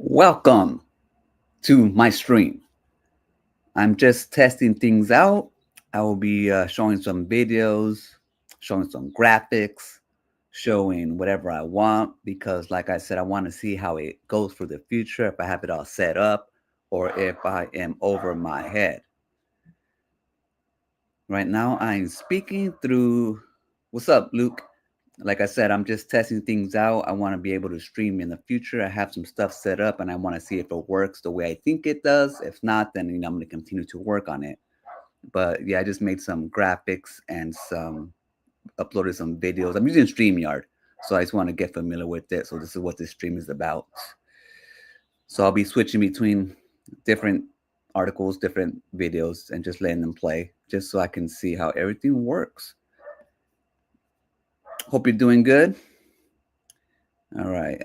Welcome to my stream. I'm just testing things out. I will be showing some videos, showing some graphics, showing whatever I want because, like I said, I want to see how it goes for the future, if I have it all set up or if I am over my head. Right now, I'm speaking through. What's up, Luke? Like I said, I'm just testing things out. I want to be able to stream in the future. I have some stuff set up and I want to see if it works the way I think it does. If not, then I'm going to continue to work on it. But yeah, I just made some graphics and some uploaded some videos. I'm using StreamYard, so I just want to get familiar with it. So this is what this stream is about. So I'll be switching between different articles, different videos, and just letting them play, just so I can see how everything works. Hope you're doing good. All right.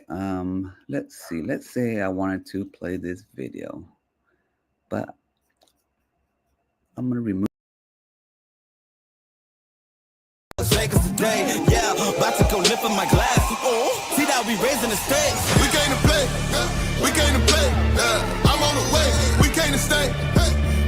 Let's see. Let's say I wanted to play this video, but I'm gonna remove. Lakers today, yeah, about to go lift up my glass. See that we raising the stakes. We came to play, we came to play. I'm on the way, we came to stay.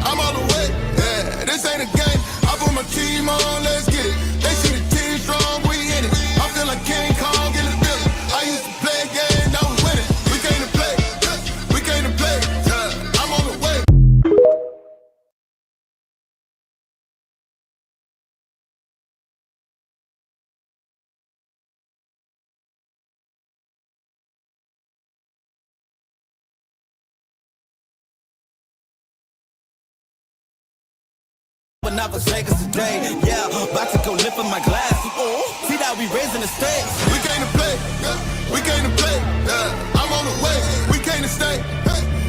I'm on the way, yeah. This ain't a game. I put my team on, let's get it. They see the team strong, we in it. I feel like King Kong in the building. I used to play a game, now we win it. We came to play, we came to play. I'm on the way. But not for Lakers today, yeah, about to go lift up my glass. See that we raising the stakes. We came to play, we came to play. I'm on the way, we came to stay.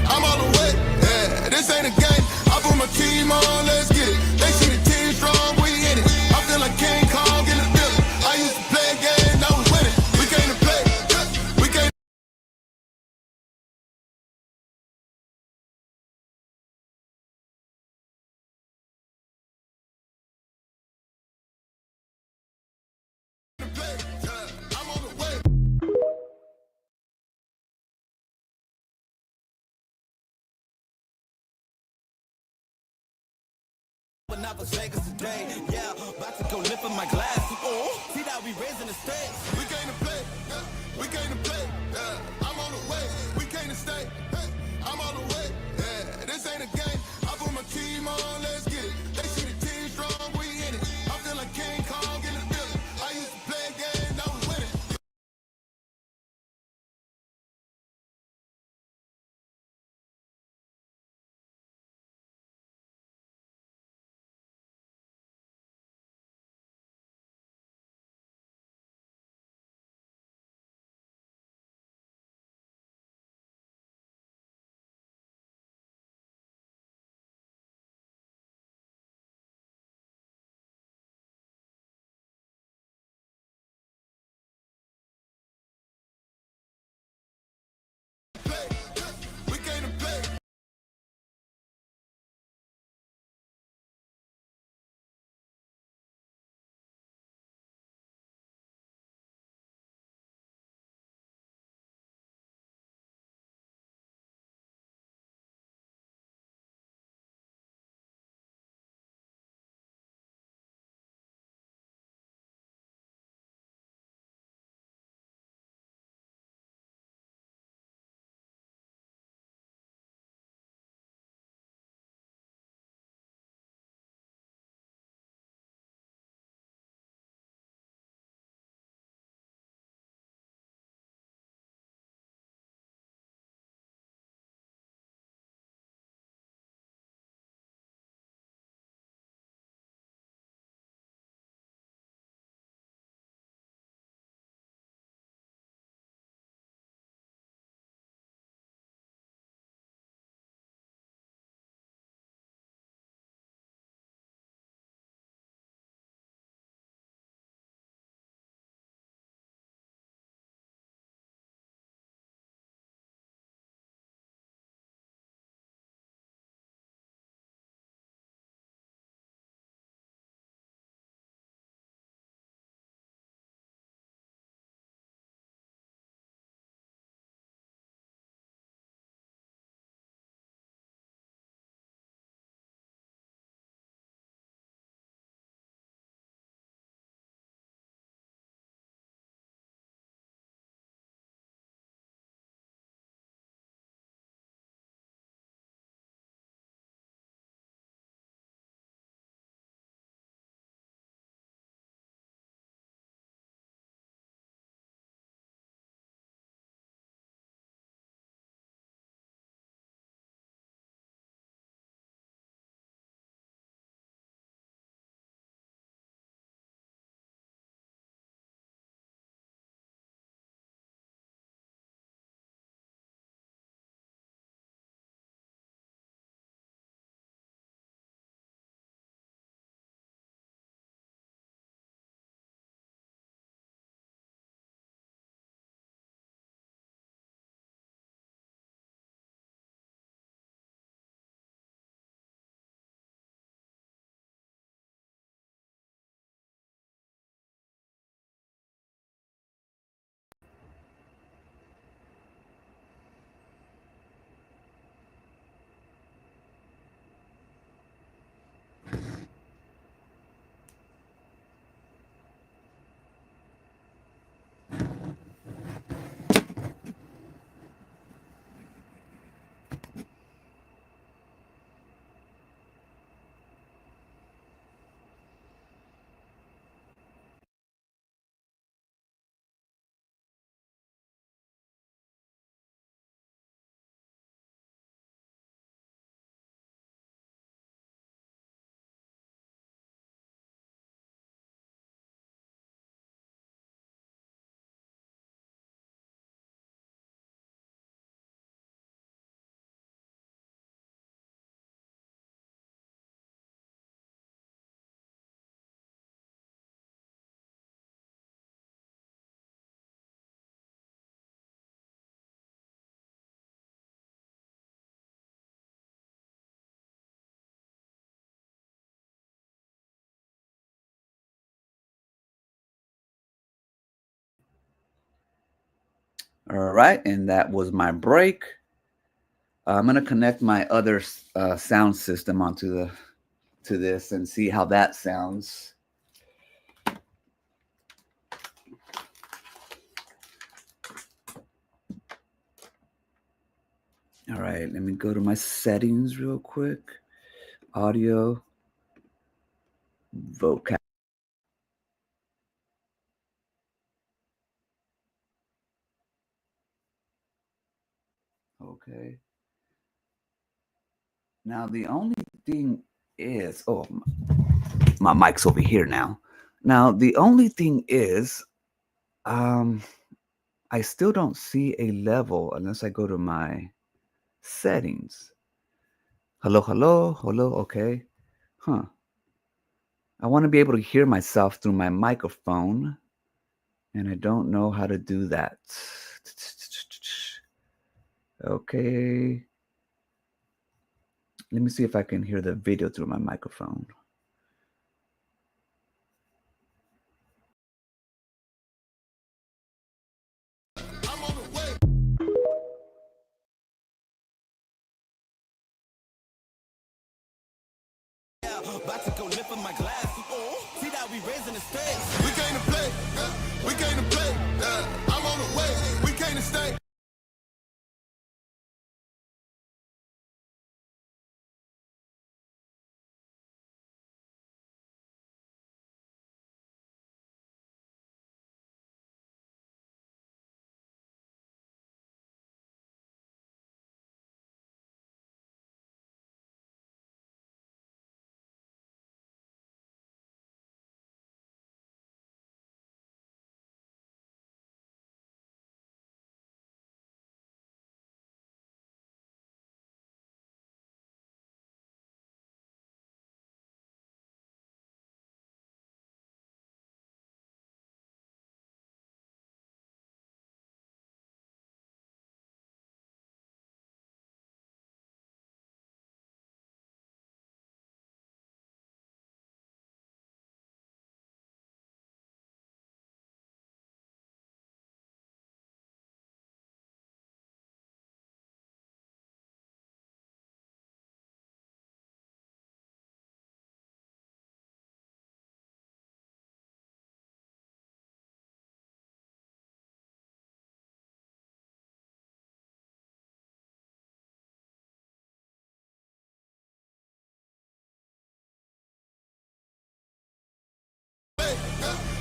I'm on the way, yeah. This ain't a game. I put my team on, let's get it. They see the team strong, we in it. I feel like King Kong in the building. I used to play a game, now we win it. We came to play, we came. I'm on the way. But not for Lakers today, yeah, about to go lift up my glass. See that we raising the stakes. We came to play, we came to play. I'm on the way, we came to stay. I'm on the way, yeah. This ain't a game. I put my team on, let's get it. They see the team strong, we in it. I feel like King Kong in the building. I used to play a game, now we win it. All right, and that was my break. I'm gonna connect my other sound system onto the to this and see how that sounds. All right, let me go to my settings real quick. Audio, vocab. Okay. Now the only thing is, oh, my mic's over here now. Now the only thing is, I still don't see a level unless I go to my settings. Hello, hello, hello. Okay. Huh. I want to be able to hear myself through my microphone, and I don't know how to do that. Okay. Let me see if I can hear the video through my microphone. I'm on the way. Yeah, about to go lift up my glass. Oh, see that we raising the stakes. We came to play. We came to play. I'm on the way. We came to stay.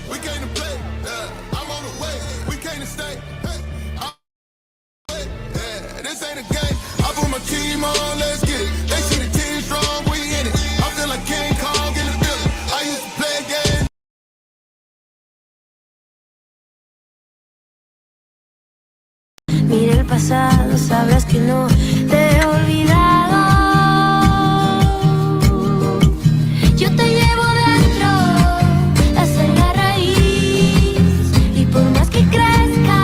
We came to play. I'm on the way. We came to stay. This ain't a game. I put my team on. Let's get it. They see the team strong. We in it. I feel like King Kong in the building. I used to play a game. Mira el pasado, sabrás que no te he olvidado. Yo te llevo dentro, esa es la raíz. Y por más que crezca,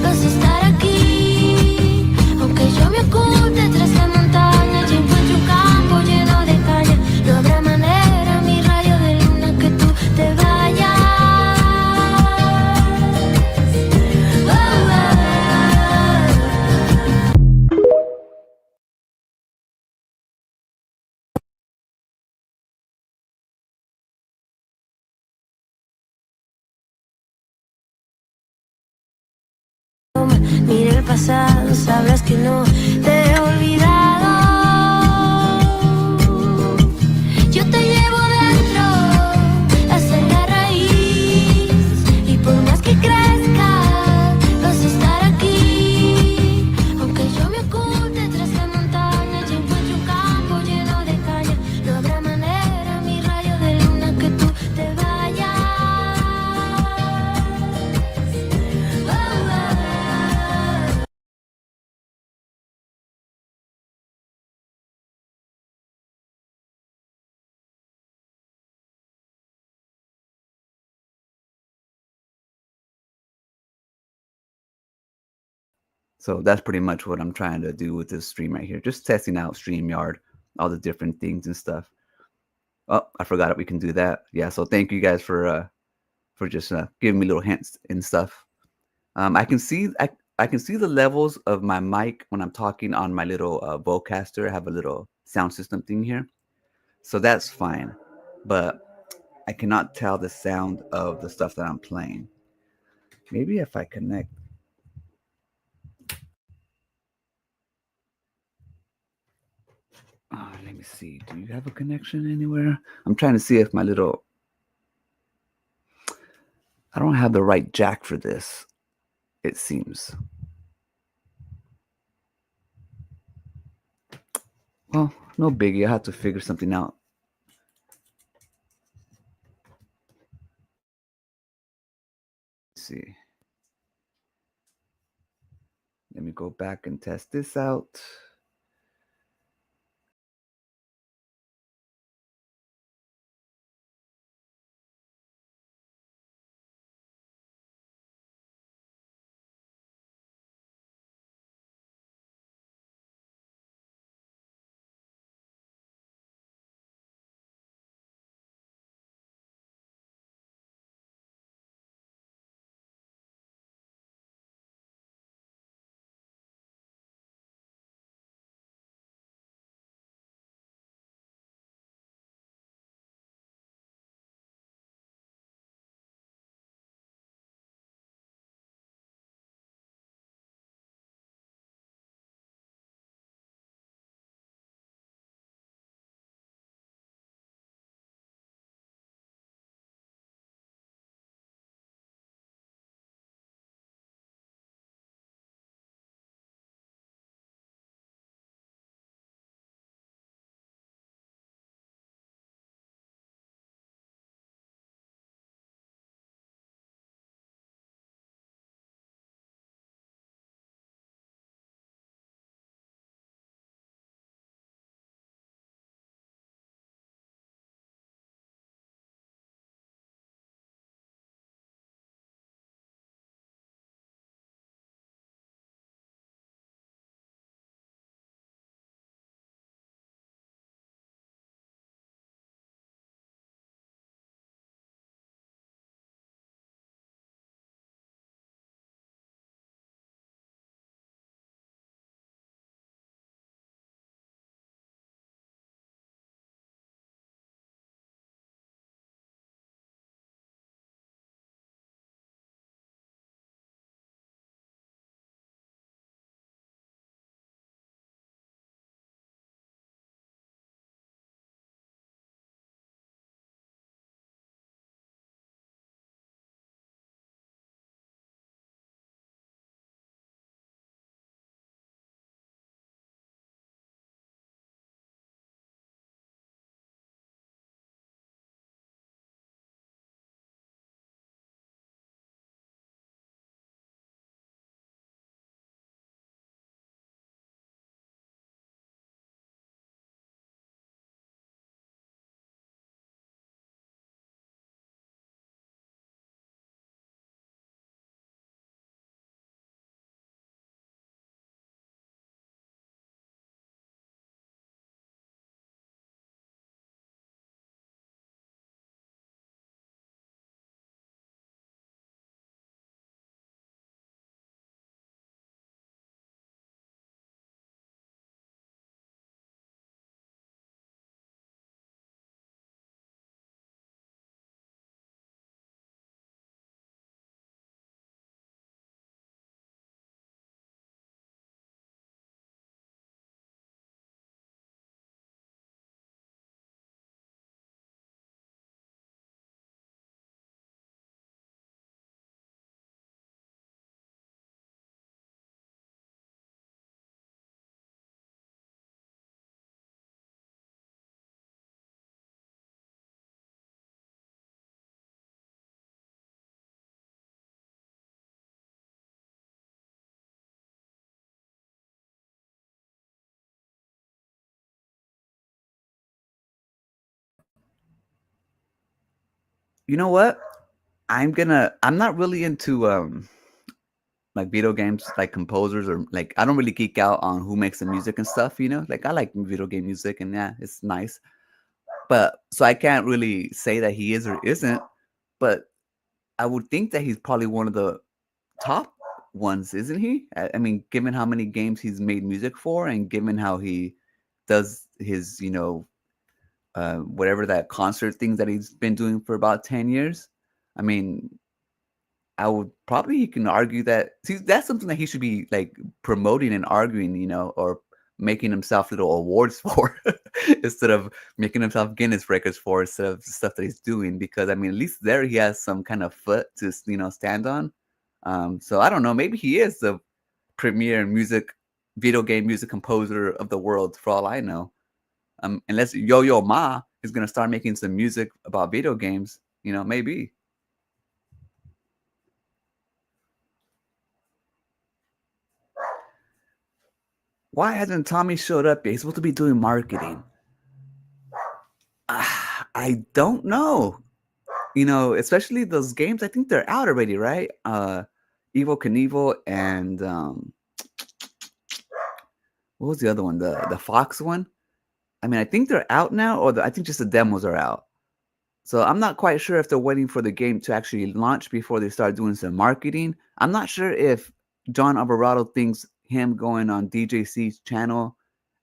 vas a estar aquí. Aunque yo me oculte tras la montaña y encuentre un campo lleno de caña, no habrá manera, mi rayo de luna, que tú te vayas. Mira el pasado, sabrás que no te he olvidado. Yo te llevo dentro, esa es la raíz. Y por más que crezca, vas a estar aquí. Aunque yo me oculte tras la montaña y encuentre un campo lleno de caña, no habrá manera, mi rayo de luna, que tú te vayas. So that's pretty much what I'm trying to do with this stream right here. Just testing out StreamYard, all the different things and stuff. Oh, I forgot it. We can do that. Yeah. So thank you guys for just giving me little hints and stuff. I can see I can see the levels of my mic when I'm talking on my little Vocaster. I have a little sound system thing here, so that's fine. But I cannot tell the sound of the stuff that I'm playing. Maybe if I connect. Let me see. Do you have a connection anywhere? I'm trying to see if my little. I don't have the right jack for this, it seems. Well, no biggie. I have to figure something out. Let's see. Let me go back and test this out. You know what? I'm not really into like video games, like composers, or like I don't really geek out on who makes the music and stuff, you know? Like I like video game music and yeah, it's nice. But so I can't really say that he is or isn't, but I would think that he's probably one of the top ones, isn't he? I mean, given how many games he's made music for, and given how he does his, whatever that concert things that he's been doing for about 10 years. I mean, I would probably he can argue that see that's something that he should be like promoting and arguing, or making himself little awards for instead of making himself Guinness records for instead of the stuff that he's doing. Because I mean, at least there he has some kind of foot to stand on. So I don't know, maybe he is the premier video game music composer of the world for all I know. Unless Yo Yo Ma is gonna start making some music about video games, maybe. Why hasn't Tommy showed up yet? He's supposed to be doing marketing. I don't know. Especially those games, I think they're out already, right? Evel Knievel and what was the other one? The Fox one? I mean, I think they're out now, or I think just the demos are out. So I'm not quite sure if they're waiting for the game to actually launch before they start doing some marketing. I'm not sure if John Alvarado thinks him going on DJC's channel,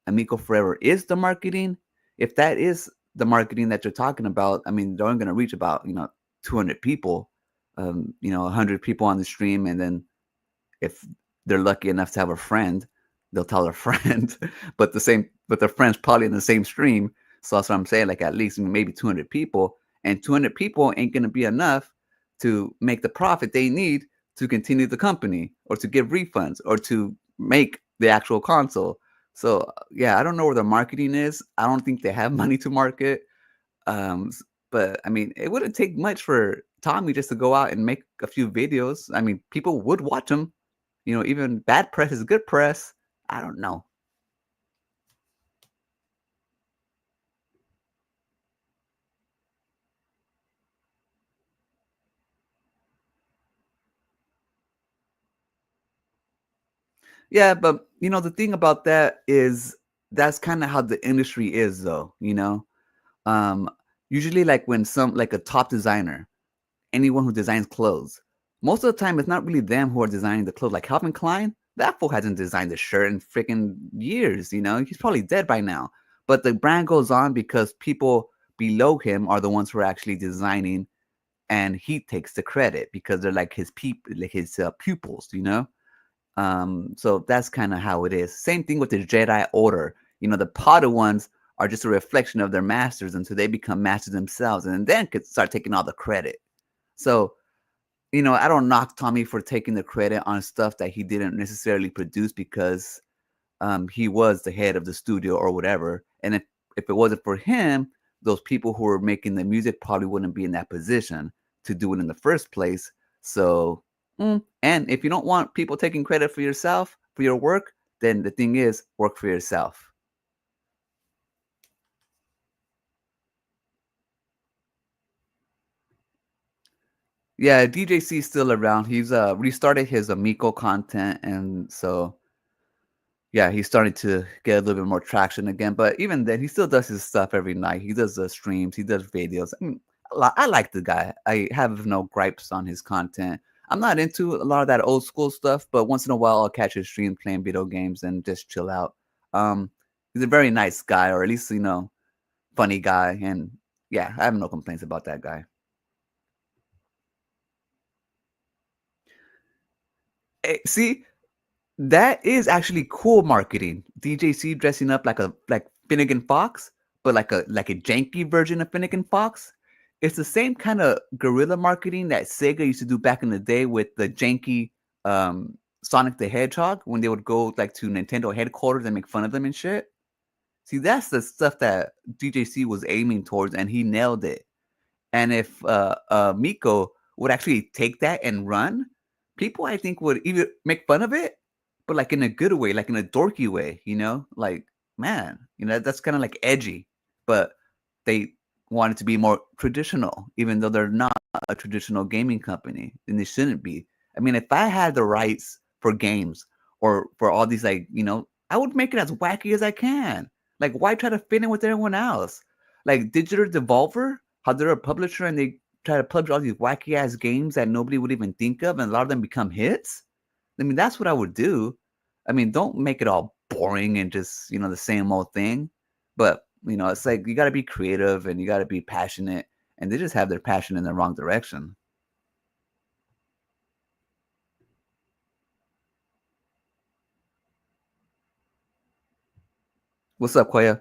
Amico Forever, is the marketing. If that is the marketing that you're talking about, I mean, they're only going to reach about 200 people, 100 people on the stream, and then if they're lucky enough to have a friend, they'll tell their friend. but their friend's probably in the same stream. So that's what I'm saying. Like at least maybe 200 people. And 200 people ain't going to be enough to make the profit they need to continue the company or to give refunds or to make the actual console. So, yeah, I don't know where the marketing is. I don't think they have money to market. But, I mean, it wouldn't take much for Tommy just to go out and make a few videos. I mean, people would watch him. Even bad press is good press. I don't know. Yeah, but the thing about that is that's kind of how the industry is, though. Um, Usually, like when like a top designer, anyone who designs clothes, most of the time it's not really them who are designing the clothes. Like Calvin Klein, that fool hasn't designed a shirt in freaking years. He's probably dead by now. But the brand goes on because people below him are the ones who are actually designing, and he takes the credit because they're like his pupils. So that's kind of how it is. Same thing with the Jedi Order. The Padawans are just a reflection of their masters until they become masters themselves, and then could start taking all the credit. So, I don't knock Tommy for taking the credit on stuff that he didn't necessarily produce because he was the head of the studio or whatever. And if it wasn't for him, those people who were making the music probably wouldn't be in that position to do it in the first place. So, and if you don't want people taking credit for yourself, for your work, then the thing is, work for yourself. Yeah, DJC is still around. He's restarted his Amico content, and so yeah, he's starting to get a little bit more traction again. But even then, he still does his stuff every night. He does the streams, he does videos. I mean, I like the guy. I have no gripes on his content. I'm not into a lot of that old school stuff, but once in a while I'll catch his stream playing video games and just chill out. He's a very nice guy, or at least funny guy, and yeah, I have no complaints about that guy. See, that is actually cool marketing. DJC dressing up like Finnegan Fox, but like a janky version of Finnegan Fox. It's the same kind of guerrilla marketing that Sega used to do back in the day with the janky Sonic the Hedgehog when they would go like to Nintendo headquarters and make fun of them and shit. See, that's the stuff that DJC was aiming towards, and he nailed it. And if Miko would actually take that and run, people I think would either make fun of it, but like in a good way, like in a dorky way, like, man, that's kind of like edgy, but they want it to be more traditional, even though they're not a traditional gaming company, and they shouldn't be. I mean, if I had the rights for games or for all these, like, I would make it as wacky as I can. Like, why try to fit in with everyone else? Like Digital Devolver, how they're a publisher and they try to publish all these wacky ass games that nobody would even think of, and a lot of them become hits. I mean, that's what I would do. I mean, don't make it all boring and just, the same old thing. But, it's like you got to be creative and you got to be passionate. And they just have their passion in the wrong direction. What's up, Koya?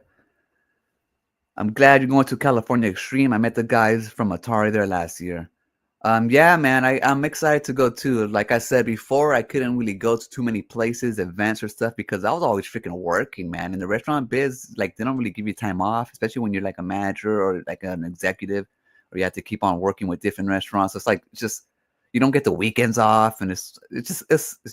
I'm glad you're going to California Extreme. I met the guys from Atari there last year. Yeah, man, I'm excited to go too. Like I said before, I couldn't really go to too many places, events or stuff because I was always freaking working, man. In the restaurant biz, like they don't really give you time off, especially when you're like a manager or like an executive, or you have to keep on working with different restaurants. It's like it's just you don't get the weekends off, and it's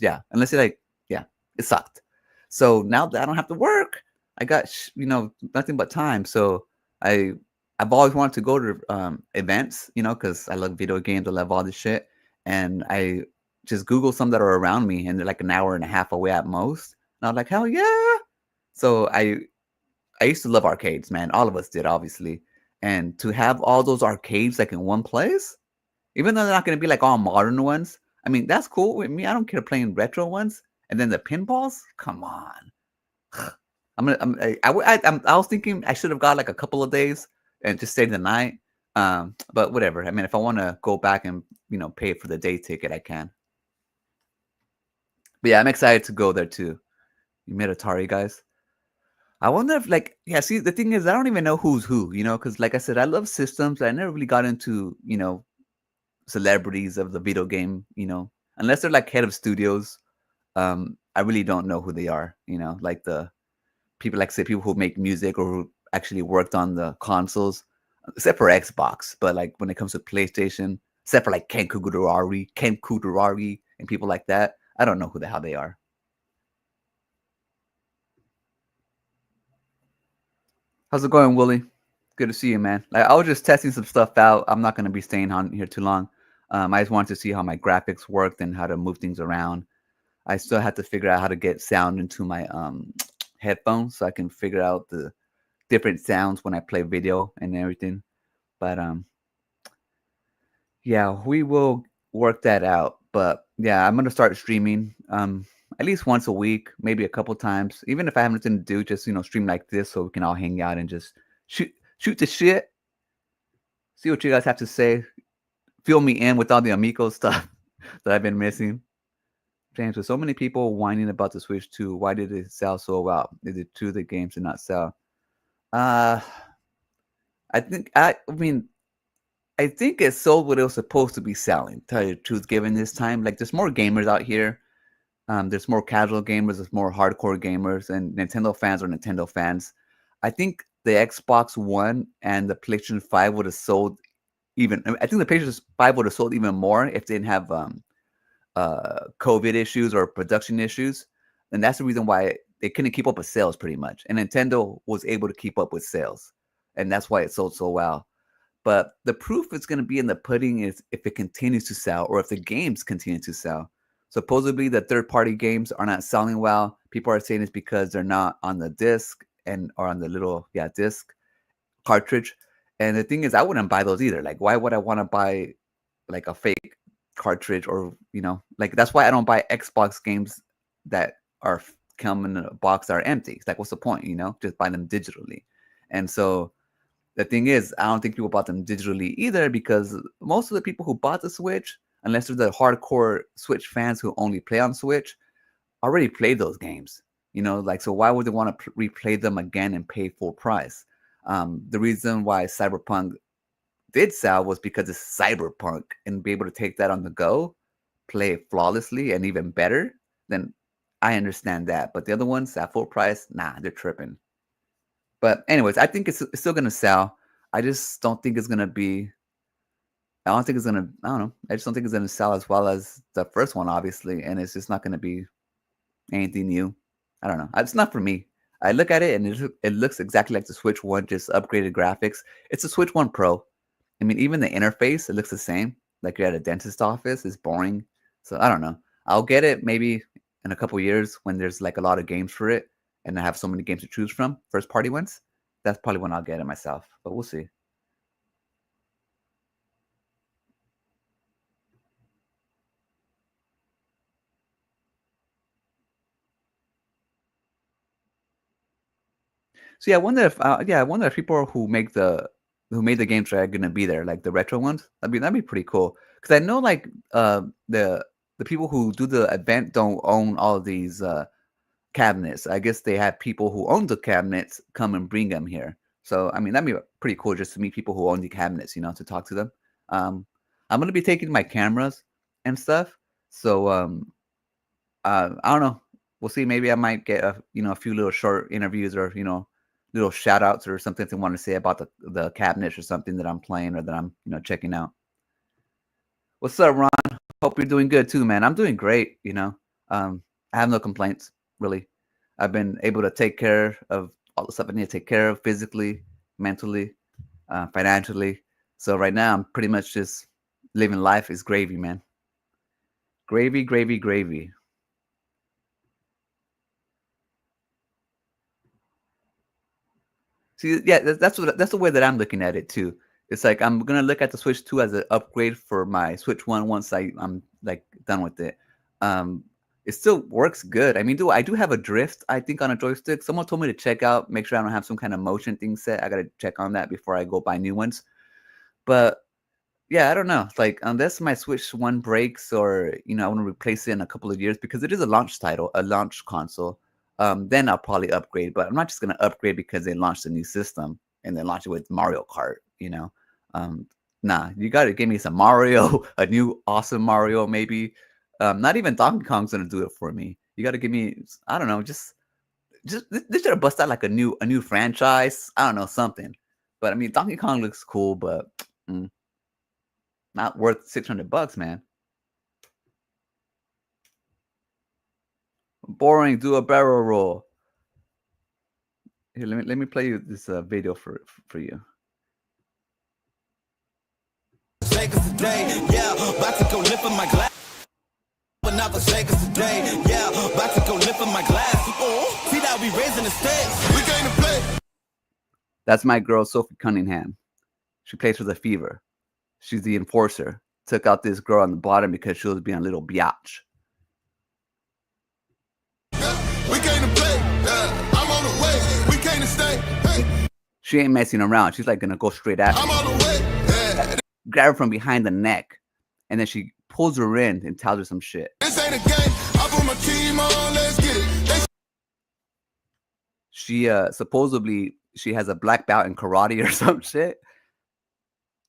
yeah, unless you're like yeah, it sucked. So now that I don't have to work, I got nothing but time. So I I've always wanted to go to events, because I love video games. I love all this shit, and I just Google some that are around me, and they're like an hour and a half away at most. And I was like, hell yeah! So I used to love arcades, man. All of us did, obviously. And to have all those arcades like in one place, even though they're not going to be like all modern ones, I mean that's cool with me. I don't care playing retro ones. And then the pinballs, come on. I was thinking I should have got like a couple of days and just stayed the night. But whatever. I mean, if I want to go back and pay for the day ticket, I can. But yeah, I'm excited to go there too. You met Atari guys. I wonder if yeah. See, the thing is, I don't even know who's who. Because like I said, I love systems. I never really got into celebrities of the video game. Unless they're like head of studios. I really don't know who they are. Like the people like say people who make music or who actually worked on the consoles, except for Xbox. But like when it comes to PlayStation, except for like Ken Kutaragi, and people like that, I don't know who the hell they are. How's it going, Willie? Good to see you, man. I was just testing some stuff out. I'm not gonna be staying on here too long. I just wanted to see how my graphics worked and how to move things around. I still had to figure out how to get sound into my headphones so I can figure out the different sounds when I play video and everything. But yeah, we will work that out. But yeah, I'm gonna start streaming at least once a week, maybe a couple times. Even if I have nothing to do, just stream like this so we can all hang out and just shoot the shit. See what you guys have to say. Fill me in with all the Amico stuff that I've been missing. James, with so many people whining about the Switch 2, why did it sell so well? Is it true the games did not sell? I mean, I think it sold what it was supposed to be selling. Tell you the truth, given this time, like there's more gamers out here. There's more casual gamers. There's more hardcore gamers, and Nintendo fans are Nintendo fans. I think the Xbox One and the PlayStation 5 would have sold even. I think the PlayStation 5 would have sold even more if they didn't have COVID issues or production issues. And that's the reason why they couldn't keep up with sales pretty much. And Nintendo was able to keep up with sales. And that's why it sold so well. But the proof is going to be in the pudding is if it continues to sell or if the games continue to sell. Supposedly the third-party games are not selling well. People are saying it's because they're not on the disc or on the little disc cartridge. And the thing is, I wouldn't buy those either. Like, why would I want to buy like a fake cartridge or like that's why I don't buy Xbox games that are come in a box that are empty. It's like, what's the point? Just buy them digitally. And so the thing is, I don't think people bought them digitally either because most of the people who bought the Switch, unless they're the hardcore Switch fans who only play on Switch, already played those games. Like, so why would they want to replay them again and pay full price? The reason why Cyberpunk did sell was because it's Cyberpunk and be able to take that on the go, play it flawlessly and even better, then I understand that. But the other ones at full price, nah, they're tripping. But anyways, I think it's still gonna sell. I just don't think it's gonna be. I don't think it's gonna. I don't know. I just don't think it's gonna sell as well as the first one, obviously, and it's just not gonna be anything new. I don't know. It's not for me. I look at it and it looks exactly like the Switch One, just upgraded graphics. It's a Switch One Pro. I mean, even the interface, it looks the same. Like you're at a dentist office. It's boring. So I don't know. I'll get it maybe in a couple years when there's like a lot of games for it and I have so many games to choose from, first party ones. That's probably when I'll get it myself. But we'll see. So yeah, I wonder if people who made the games are gonna be there, like the retro ones. That'd be pretty cool. Because I know like the people who do the event don't own all of these cabinets. I guess they have people who own the cabinets come and bring them here. So I mean that'd be pretty cool just to meet people who own the cabinets, to talk to them. Um, I'm gonna be taking my cameras and stuff. So I don't know. We'll see. Maybe I might get a few little short interviews or little shout outs or something they want to say about the cabinets or something that I'm playing or that I'm checking out. What's up, Ron? Hope you're doing good too, man. I'm doing great. I have no complaints really. I've been able to take care of all the stuff I need to take care of physically, mentally, financially. So right now I'm pretty much just living life is gravy, man. Gravy, gravy, gravy. See, yeah, that's the way that I'm looking at it too. It's like I'm gonna look at the Switch 2 as an upgrade for my Switch 1 once I'm like done with it. Um, it still works good. I mean, I do have a drift, I think, on a joystick. Someone told me to check out, make sure I don't have some kind of motion thing set. I gotta check on that before I go buy new ones. But yeah, I don't know. It's like unless my Switch 1 breaks or I want to replace it in a couple of years because it is a launch title, a launch console, then I'll probably upgrade. But I'm not just gonna upgrade because they launched a new system and then launch it with Mario Kart. Um, nah, you gotta give me some Mario, a new awesome Mario, maybe. Not even Donkey Kong's gonna do it for me. You gotta give me, I don't know, just they should have busted out like a new franchise. I don't know, something. But I mean, Donkey Kong looks cool, but mm, not worth $600, man. Boring. Do a barrel roll. Here, let me play you this video for you. Vegas today, yeah, about to go lift up my glass. But not the Vegas today, yeah, about to go lift up my glass. Oh, see that we raising the stakes. We came to play. That's my girl Sophie Cunningham. She plays for the Fever. She's the enforcer. Took out this girl on the bottom because she was being a little biatch. We came to play, yeah, I'm on the way. We came to stay, hey. She ain't messing around. She's like gonna go straight at her. I'm on the way, yeah. Grab her from behind the neck, and then she pulls her in and tells her some shit. This ain't a game. I put my team on. Let's get it. She supposedly she has a black belt in karate or some shit,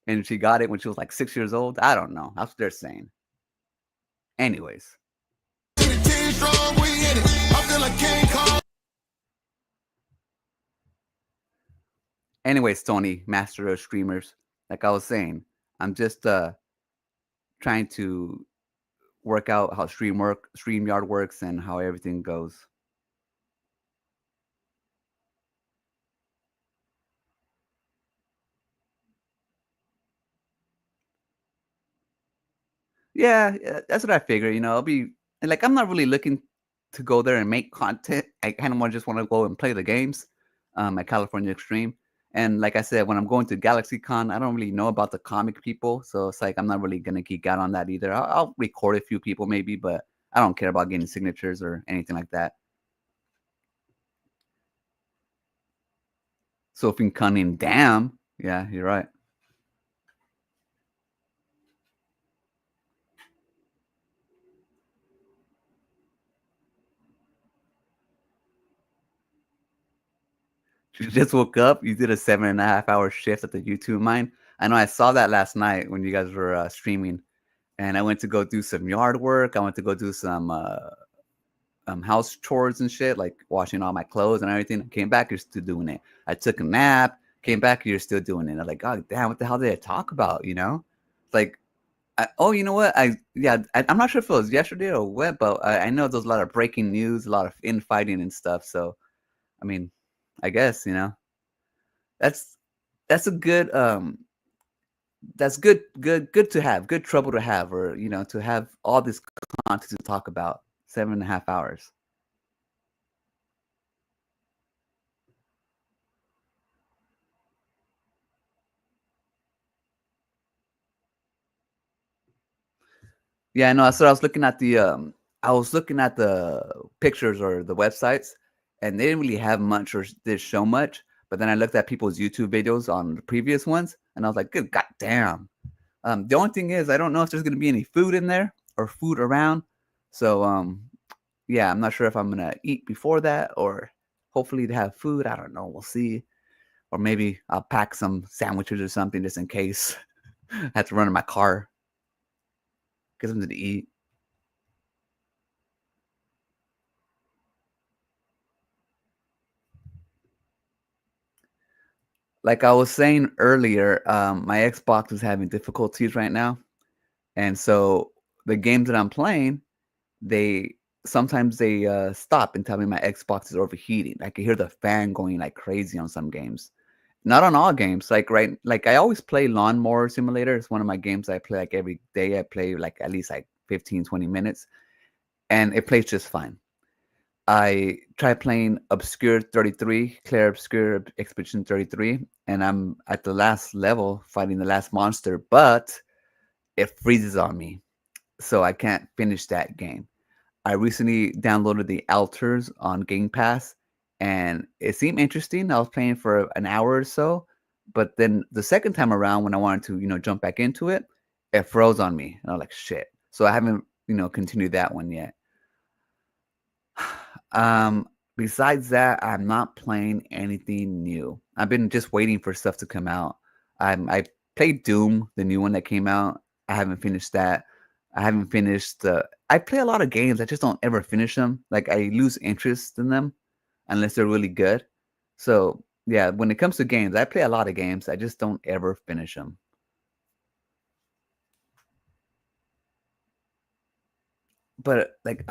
and she got it when she was like 6 years old. I don't know. That's what they're saying. Anyways. The team strong, we in it. I feel like King Kong. Anyways, Tony, master of streamers, like I was saying, I'm just trying to work out how StreamYard works and how everything goes. Yeah, that's what I figure. I'll be and like I'm not really looking to go there and make content. I kind of just want to go and play the games at California Extreme. And like I said, when I'm going to GalaxyCon, I don't really know about the comic people, so it's like I'm not really gonna geek out on that either. I'll record a few people maybe, but I don't care about getting signatures or anything like that. Sophie Cunning, damn. Yeah, you're right. She just woke up. You did a 7.5 hour shift at the YouTube mine. I know I saw that last night when you guys were streaming, and I went to go do some yard work. I went to go do some house chores and shit, like washing all my clothes and everything. I came back, you're still doing it. I took a nap, came back, you're still doing it. I'm like, God damn, what the hell did I talk about? Like, oh, you know what? I'm not sure if it was yesterday or what, but I know there's a lot of breaking news, a lot of infighting and stuff. So, I mean, I guess that's a good that's good to have, good trouble to have, or to have all this content to talk about 7.5 hours. Yeah, no. So I was looking at the pictures or the websites, and they didn't really have much or did show much. But then I looked at people's YouTube videos on the previous ones, and I was like, good goddamn. The only thing is, I don't know if there's gonna be any food in there or food around. So yeah, I'm not sure if I'm gonna eat before that or hopefully to have food. I don't know. We'll see. Or maybe I'll pack some sandwiches or something just in case I have to run in my car. Get something to eat. Like I was saying earlier, my Xbox is having difficulties right now. And so the games that I'm playing, they sometimes they stop and tell me my Xbox is overheating. I can hear the fan going like crazy on some games. Not on all games. Like I always play Lawnmower Simulator. It's one of my games I play like every day. I play like at least like 15, 20 minutes. And it plays just fine. I tried playing Obscure 33, Claire Obscure Expedition 33, and I'm at the last level fighting the last monster, but it freezes on me. So I can't finish that game. I recently downloaded the Alters on Game Pass, and it seemed interesting. I was playing for an hour or so, but then the second time around, when I wanted to, jump back into it, it froze on me, and I was like, "Shit!" So I haven't, continued that one yet. Besides that, I'm not playing anything new. I've been just waiting for stuff to come out. I played Doom, the new one that came out. I haven't finished that. I haven't finished. I play a lot of games. I just don't ever finish them. Like I lose interest in them unless they're really good. So yeah, when it comes to games, I play a lot of games. I just don't ever finish them. But like,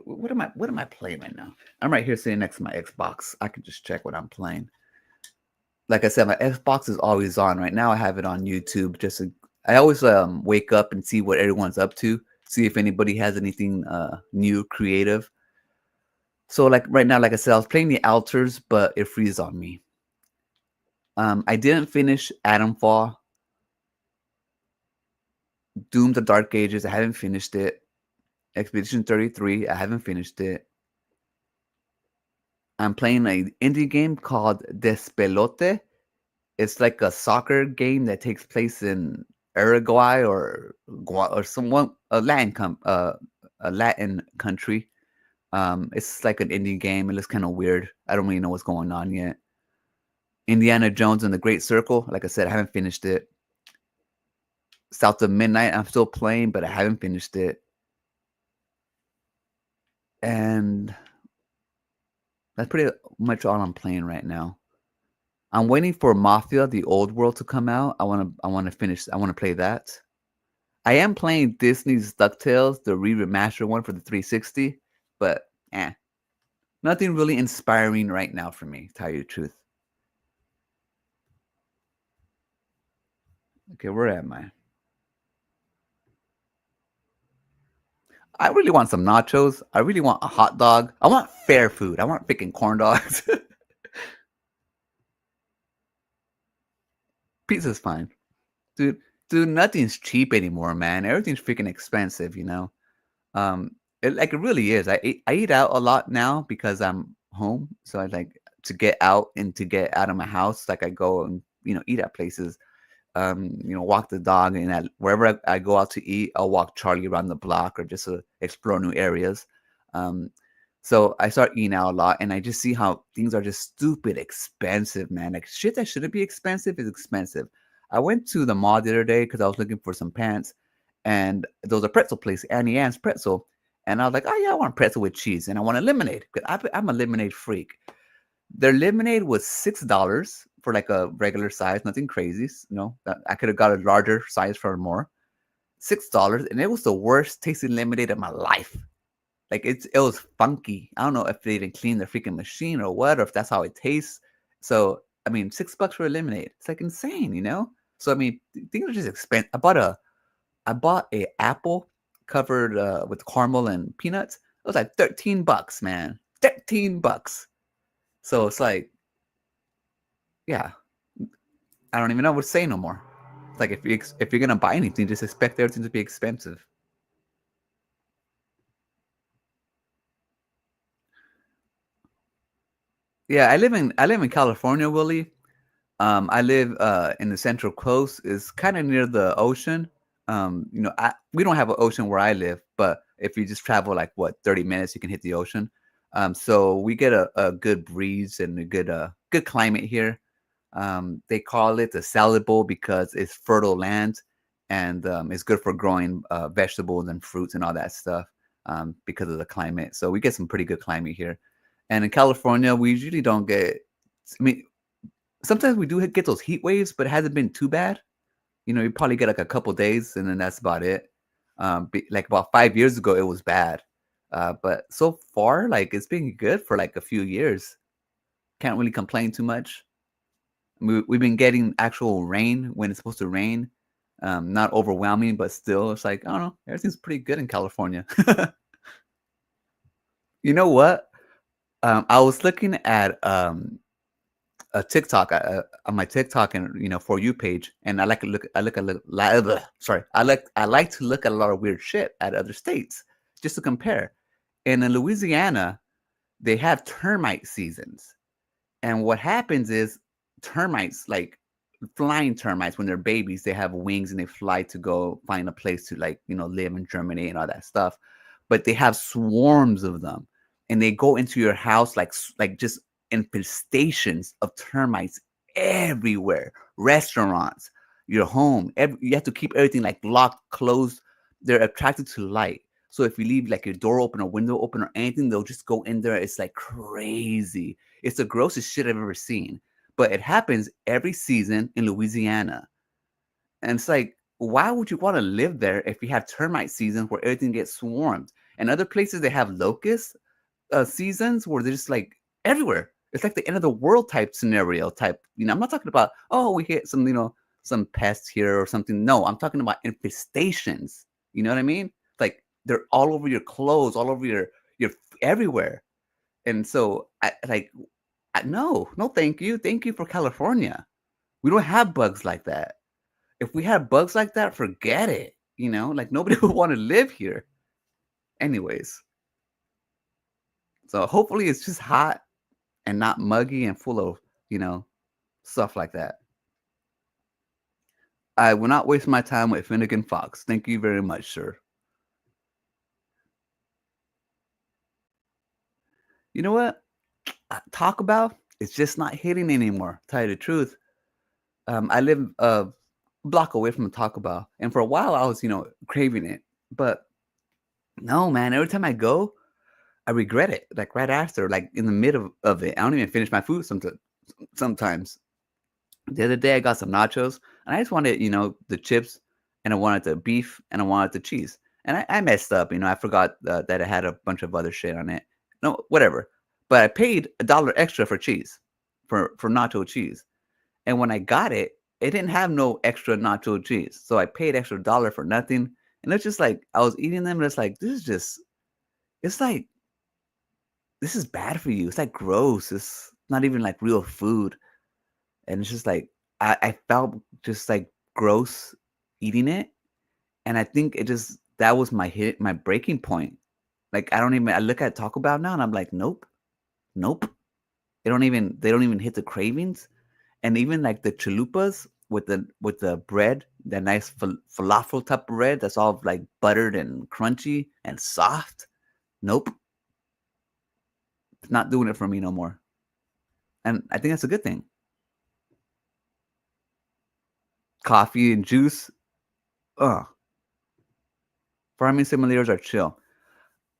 what am I playing right now? I'm right here sitting next to my Xbox. I can just check what I'm playing. Like I said, my Xbox is always on. Right now, I have it on YouTube. I always wake up and see what everyone's up to, see if anybody has anything new, creative. So like right now, like I said, I was playing the Alters, but it freezes on me. I didn't finish Atomfall. Doom: The Dark Ages, I haven't finished it. Expedition 33, I haven't finished it. I'm playing an indie game called Despelote. It's like a soccer game that takes place in Uruguay or a Latin country. It's like an indie game. It looks kind of weird. I don't really know what's going on yet. Indiana Jones and the Great Circle. Like I said, I haven't finished it. South of Midnight, I'm still playing, but I haven't finished it. And that's pretty much all I'm playing right now. I'm waiting for Mafia: The Old World to come out. I want to play that. I am playing Disney's DuckTales, the remastered one for the 360, but nothing really inspiring right now for me, to tell you the truth. Okay, where am I? I really want some nachos. I really want a hot dog. I want fair food. I want freaking corn dogs. Pizza's fine. Dude, nothing's cheap anymore, man. Everything's freaking expensive, it really is. I eat out a lot now because I'm home. So I like to get out and to get out of my house. Like I go and, eat at places, walk the dog, and wherever I go out to eat, I'll walk Charlie around the block or just to explore new areas. So I start eating out a lot, and I just see how things are just stupid expensive, man. Like shit that shouldn't be expensive is expensive. I went to the mall the other day because I was looking for some pants, and there was a pretzel place, Annie Ann's Pretzel, and I was like, oh yeah, I want pretzel with cheese, and I want a lemonade because I'm a lemonade freak. Their lemonade was $6 for like a regular size, nothing crazy. I could have got a larger size for more. $6, and it was the worst tasting lemonade of my life. Like it was funky. I don't know if they didn't clean the freaking machine or what, or if that's how it tastes. So I mean, $6 for a lemonade. It's like insane, So I mean, things are just expensive. I bought a apple covered with caramel and peanuts. It was like $13, man. $13. So it's like, yeah, I don't even know what to say no more. It's like if you're gonna buy anything, just expect everything to be expensive. Yeah, I live in California, Willie. I live in the Central Coast. It's kind of near the ocean. We don't have an ocean where I live, but if you just travel like what 30 minutes, you can hit the ocean. So we get a good breeze and a good climate here. They call it the salad bowl because it's fertile land and it's good for growing vegetables and fruits and all that stuff because of the climate. So we get some pretty good climate here. And in California, we usually don't get. I mean, sometimes we do get those heat waves, but it hasn't been too bad. You probably get like a couple days, and then that's about it. Like about 5 years ago, it was bad, but so far, like it's been good for like a few years. Can't really complain too much. We've been getting actual rain when it's supposed to rain. Not overwhelming, but still, it's like I don't know. Everything's pretty good in California. You know what? I was looking at a TikTok on my TikTok and for you page, and I like to look. I look at sorry. I like to look at a lot of weird shit at other states just to compare. And in Louisiana, they have termite seasons, and what happens is termites, like flying termites, when they're babies, they have wings and they fly to go find a place to live and germinate and all that stuff. But they have swarms of them, and they go into your house like just infestations of termites everywhere. Restaurants, your home, you have to keep everything like locked, closed. They're attracted to light. So if you leave like your door open or window open or anything, they'll just go in there. It's like crazy. It's the grossest shit I've ever seen. But it happens every season in Louisiana. And it's like, why would you want to live there if you have termite seasons where everything gets swarmed? And other places, they have locust seasons where they're just like everywhere. It's like the end of the world type scenario type. I'm not talking about, oh, we hit some pests here or something. No, I'm talking about infestations. You know what I mean? Like they're all over your clothes, all over your everywhere. And so no, thank you. Thank you for California. We don't have bugs like that. If we had bugs like that, forget it. Like nobody would want to live here. Anyways. So hopefully it's just hot and not muggy and full of, stuff like that. I will not waste my time with Finnegan Fox. Thank you very much, sir. You know what? Taco Bell is just not hitting anymore, tell you the truth. I live a block away from a Taco Bell, and for a while I was, craving it. But no, man, every time I go, I regret it. Like right after, like in the middle of it, I don't even finish my food sometimes. The other day I got some nachos, and I just wanted, the chips, and I wanted the beef, and I wanted the cheese. And I messed up, I forgot that it had a bunch of other shit on it. No, whatever. But I paid $1 extra for cheese, for nacho cheese. And when I got it, it didn't have no extra nacho cheese. So I paid extra $1 for nothing. And it's just like, I was eating them, and it's like, it's like, this is bad for you. It's like gross. It's not even like real food. And it's just like, I felt just like gross eating it. And I think that was my breaking point. Like, I look at Taco Bell now and I'm like, nope. They don't even hit the cravings. And even like the chalupas with the bread, that nice falafel type of bread that's all like buttered and crunchy and soft. Nope. It's not doing it for me no more. And I think that's a good thing. Coffee and juice. Farming simulators are chill.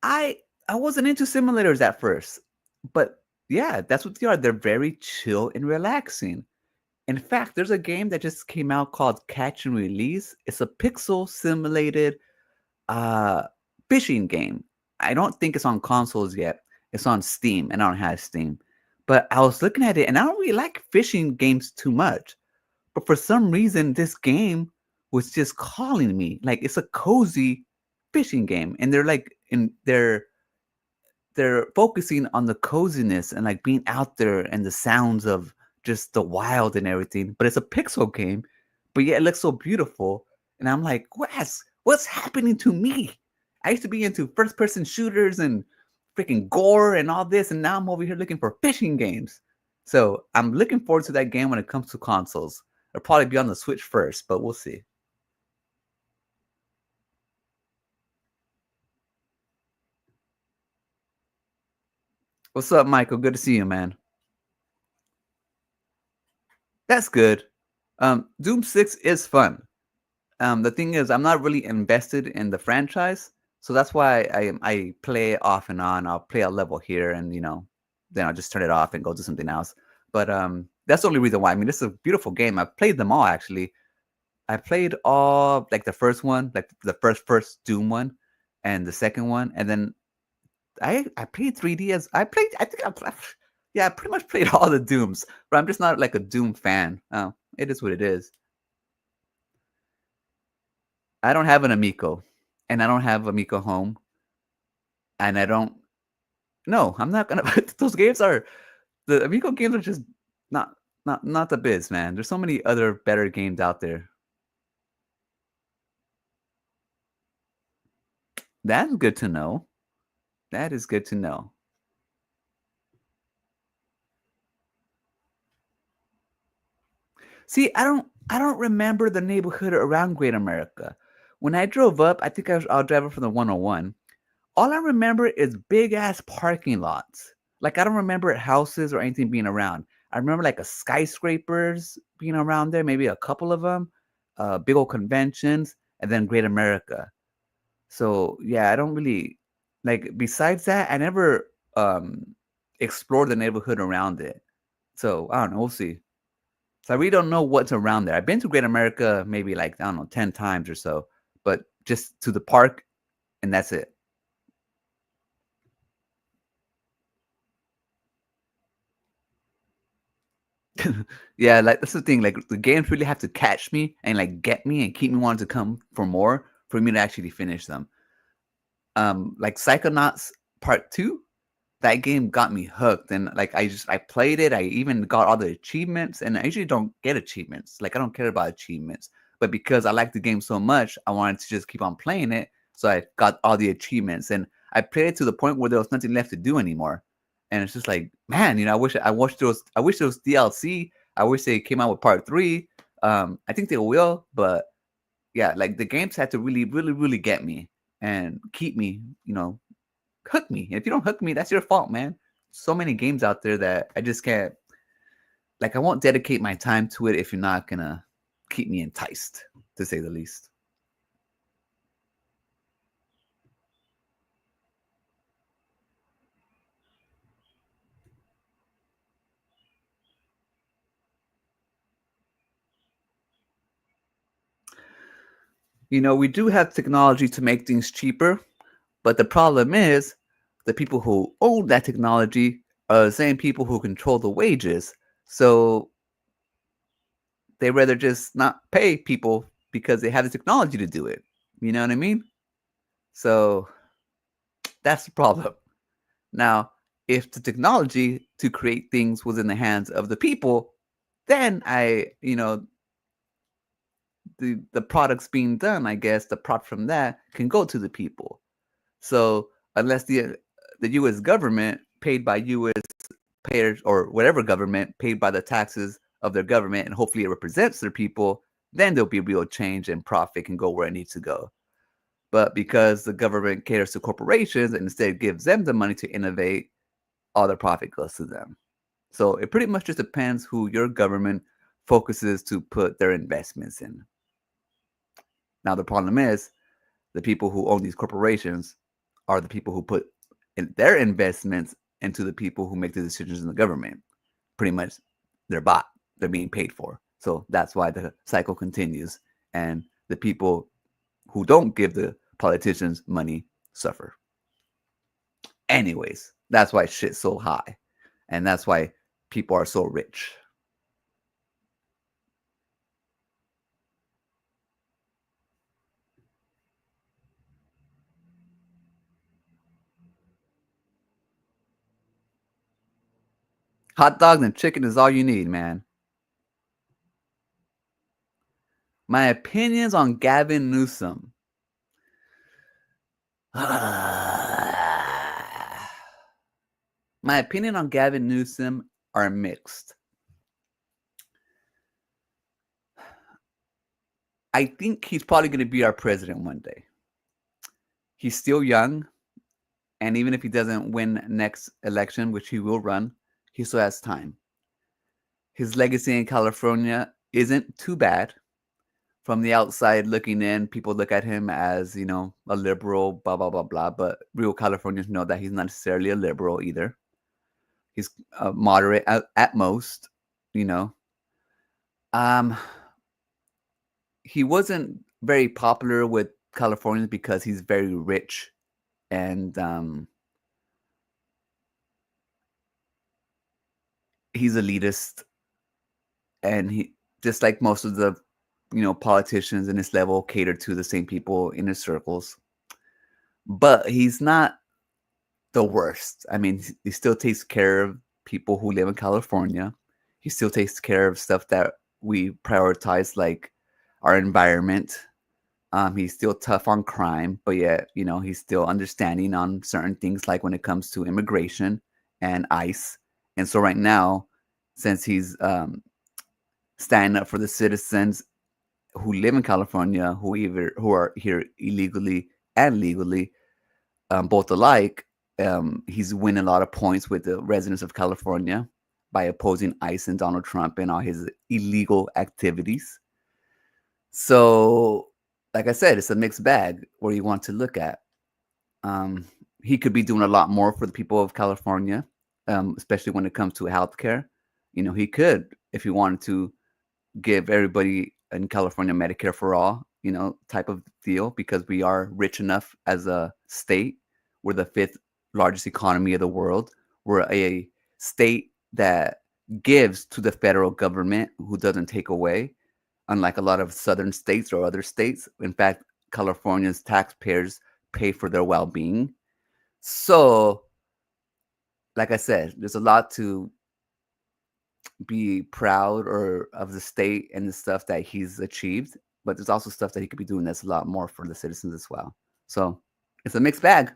I wasn't into simulators at first, but yeah, that's what they are. They're very chill and relaxing. In fact, there's a game that just came out called Catch and Release. It's a pixel simulated fishing game. I don't think it's on consoles yet. It's on Steam, and I don't have Steam. But I was looking at it, and I don't really like fishing games too much. But for some reason, this game was just calling me. Like, it's a cozy fishing game, and they're focusing on the coziness and like being out there and the sounds of just the wild and everything. But it's a pixel game, but yeah, it looks so beautiful. And I'm like, what's happening to me? I used to be into first person shooters and freaking gore and all this, and now I'm over here looking for fishing games. So I'm looking forward to that game when it comes to consoles. It'll probably be on the Switch first, but we'll see. What's up, Michael? Good to see you, man. That's good. Doom 6 is fun. The thing is, I'm not really invested in the franchise, so that's why I play off and on. I'll play a level here, and then I'll just turn it off and go do something else. But that's the only reason why. I mean, this is a beautiful game. I've played them all actually. I played all like the first one, like the first Doom one, and the second one, and then I played 3D as I played. I think I pretty much played all the Dooms, but I'm just not like a Doom fan. Oh, it is what it is. I don't have an Amico, and I don't have Amico home, and I don't. No, I'm not gonna. Those games are the Amico games are just not the biz, man. There's so many other better games out there. That's good to know. That is good to know. See, I don't remember the neighborhood around Great America. When I drove up, I think I'll drive up from the 101. All I remember is big ass parking lots. Like I don't remember houses or anything being around. I remember like a skyscrapers being around there, maybe a couple of them, big old conventions, and then Great America. So yeah, I don't really like. Besides that, I never explored the neighborhood around it. So I don't know. We'll see. So I really don't know what's around there. I've been to Great America maybe like I don't know 10 times or so, but just to the park, and that's it. Yeah, like that's the thing. Like the games really have to catch me and like get me and keep me wanting to come for more for me to actually finish them. Like Psychonauts Part 2, that game got me hooked, and like I played it. I even got all the achievements, and I usually don't get achievements. Like I don't care about achievements, but because I like the game so much, I wanted to just keep on playing it. So I got all the achievements, and I played it to the point where there was nothing left to do anymore. And it's just like, man, I wish I wish there was DLC. I wish they came out with part 3. I think they will, but yeah, like the games had to really, really, really get me and keep me, hook me. If you don't hook me, that's your fault, man. So many games out there that I just can't. Like, I won't dedicate my time to it if you're not gonna keep me enticed, to say the least. We do have technology to make things cheaper, but the problem is the people who own that technology are the same people who control the wages. So they rather just not pay people because they have the technology to do it. You know what I mean? So that's the problem. Now, if the technology to create things was in the hands of the people, then the products being done, I guess the product from that can go to the people. So unless the U.S. government paid by U.S. payers or whatever government paid by the taxes of their government, and hopefully it represents their people, then there'll be real change and profit can go where it needs to go. But because the government caters to corporations and instead gives them the money to innovate, all the profit goes to them. So it pretty much just depends who your government focuses to put their investments in. Now, the problem is the people who own these corporations are the people who put in their investments into the people who make the decisions in the government. Pretty much they're bought, they're being paid for. So that's why the cycle continues. And the people who don't give the politicians money suffer. Anyways, that's why shit's so high. And that's why people are so rich. Hot dogs and chicken is all you need, man. My opinions on Gavin Newsom. My opinion on Gavin Newsom are mixed. I think he's probably going to be our president one day. He's still young, and even if he doesn't win next election, which he will run, he still has time. His legacy in California isn't too bad. From the outside looking in, people look at him as, a liberal, blah, blah, blah, blah. But real Californians know that he's not necessarily a liberal either. He's moderate at most, you know. He wasn't very popular with Californians because he's very rich and he's elitist, and he, just like most of the politicians in his level, cater to the same people in his circles. But he's not the worst. I mean, he still takes care of people who live in California. He still takes care of stuff that we prioritize, like our environment. He's still tough on crime, but yet, he's still understanding on certain things, like when it comes to immigration and ICE. And so right now, since he's standing up for the citizens who live in California, who are here illegally and legally, both alike, he's winning a lot of points with the residents of California by opposing ICE and Donald Trump and all his illegal activities. So, like I said, it's a mixed bag where you want to look at. He could be doing a lot more for the people of California, especially when it comes to healthcare. He could, if he wanted to, give everybody in California Medicare for all, type of deal, because we are rich enough as a state. We're the 5th largest economy of the world. We're a state that gives to the federal government, who doesn't take away, unlike a lot of southern states or other states. In fact, California's taxpayers pay for their well-being. So, like I said, there's a lot to be proud of the state and the stuff that he's achieved, but there's also stuff that he could be doing that's a lot more for the citizens as well. So it's a mixed bag.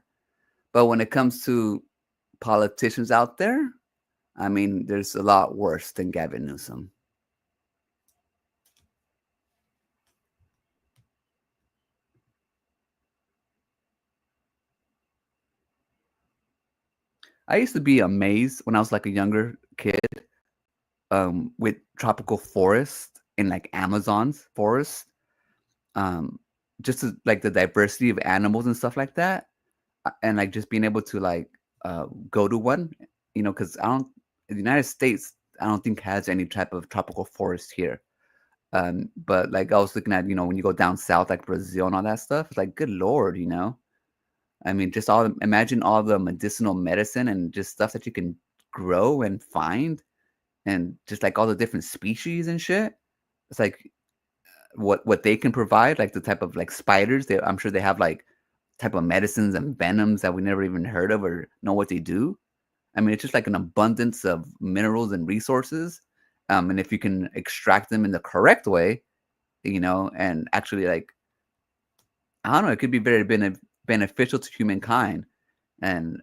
But when it comes to politicians out there, I mean, there's a lot worse than Gavin Newsom. I used to be amazed when I was like a younger kid, with tropical forest and like Amazon's forest, just to, like, the diversity of animals and stuff like that, and like just being able to like go to one, because the United States, I don't think, has any type of tropical forest here. But like I was looking at, when you go down south, like Brazil and all that stuff, it's like, good Lord, I mean, just imagine all the medicinal medicine and just stuff that you can grow and find, and just like all the different species and shit. It's like what they can provide, like the type of like spiders. I'm sure they have like type of medicines and venoms that we never even heard of or know what they do. I mean, it's just like an abundance of minerals and resources. And if you can extract them in the correct way, and actually, like, I don't know, it could be very beneficial to humankind. And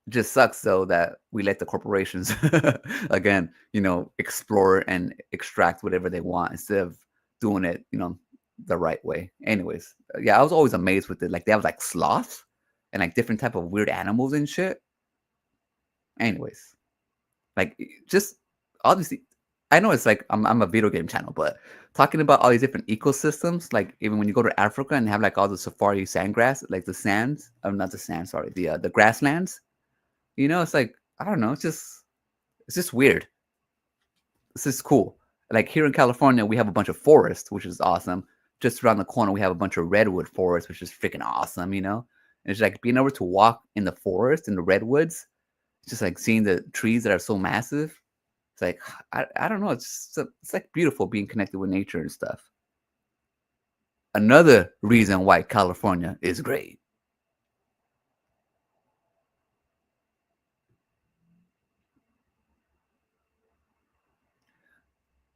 it just sucks, though, that we let the corporations again, explore and extract whatever they want instead of doing it, the right way. Anyways, yeah, I was always amazed with it. Like, they have like sloths and like different type of weird animals and shit. Anyways, like, just obviously, I know it's like I'm a video game channel, but talking about all these different ecosystems, like even when you go to Africa and have like all the safari sandgrass, like the sands, not the sand, sorry, the grasslands. It's like, I don't know, it's just weird. It's just cool. Like here in California, we have a bunch of forests, which is awesome. Just around the corner, we have a bunch of redwood forests, which is freaking awesome. And it's like being able to walk in the forest, in the redwoods, just like seeing the trees that are so massive. It's like, I don't know. It's like beautiful being connected with nature and stuff. Another reason why California is great.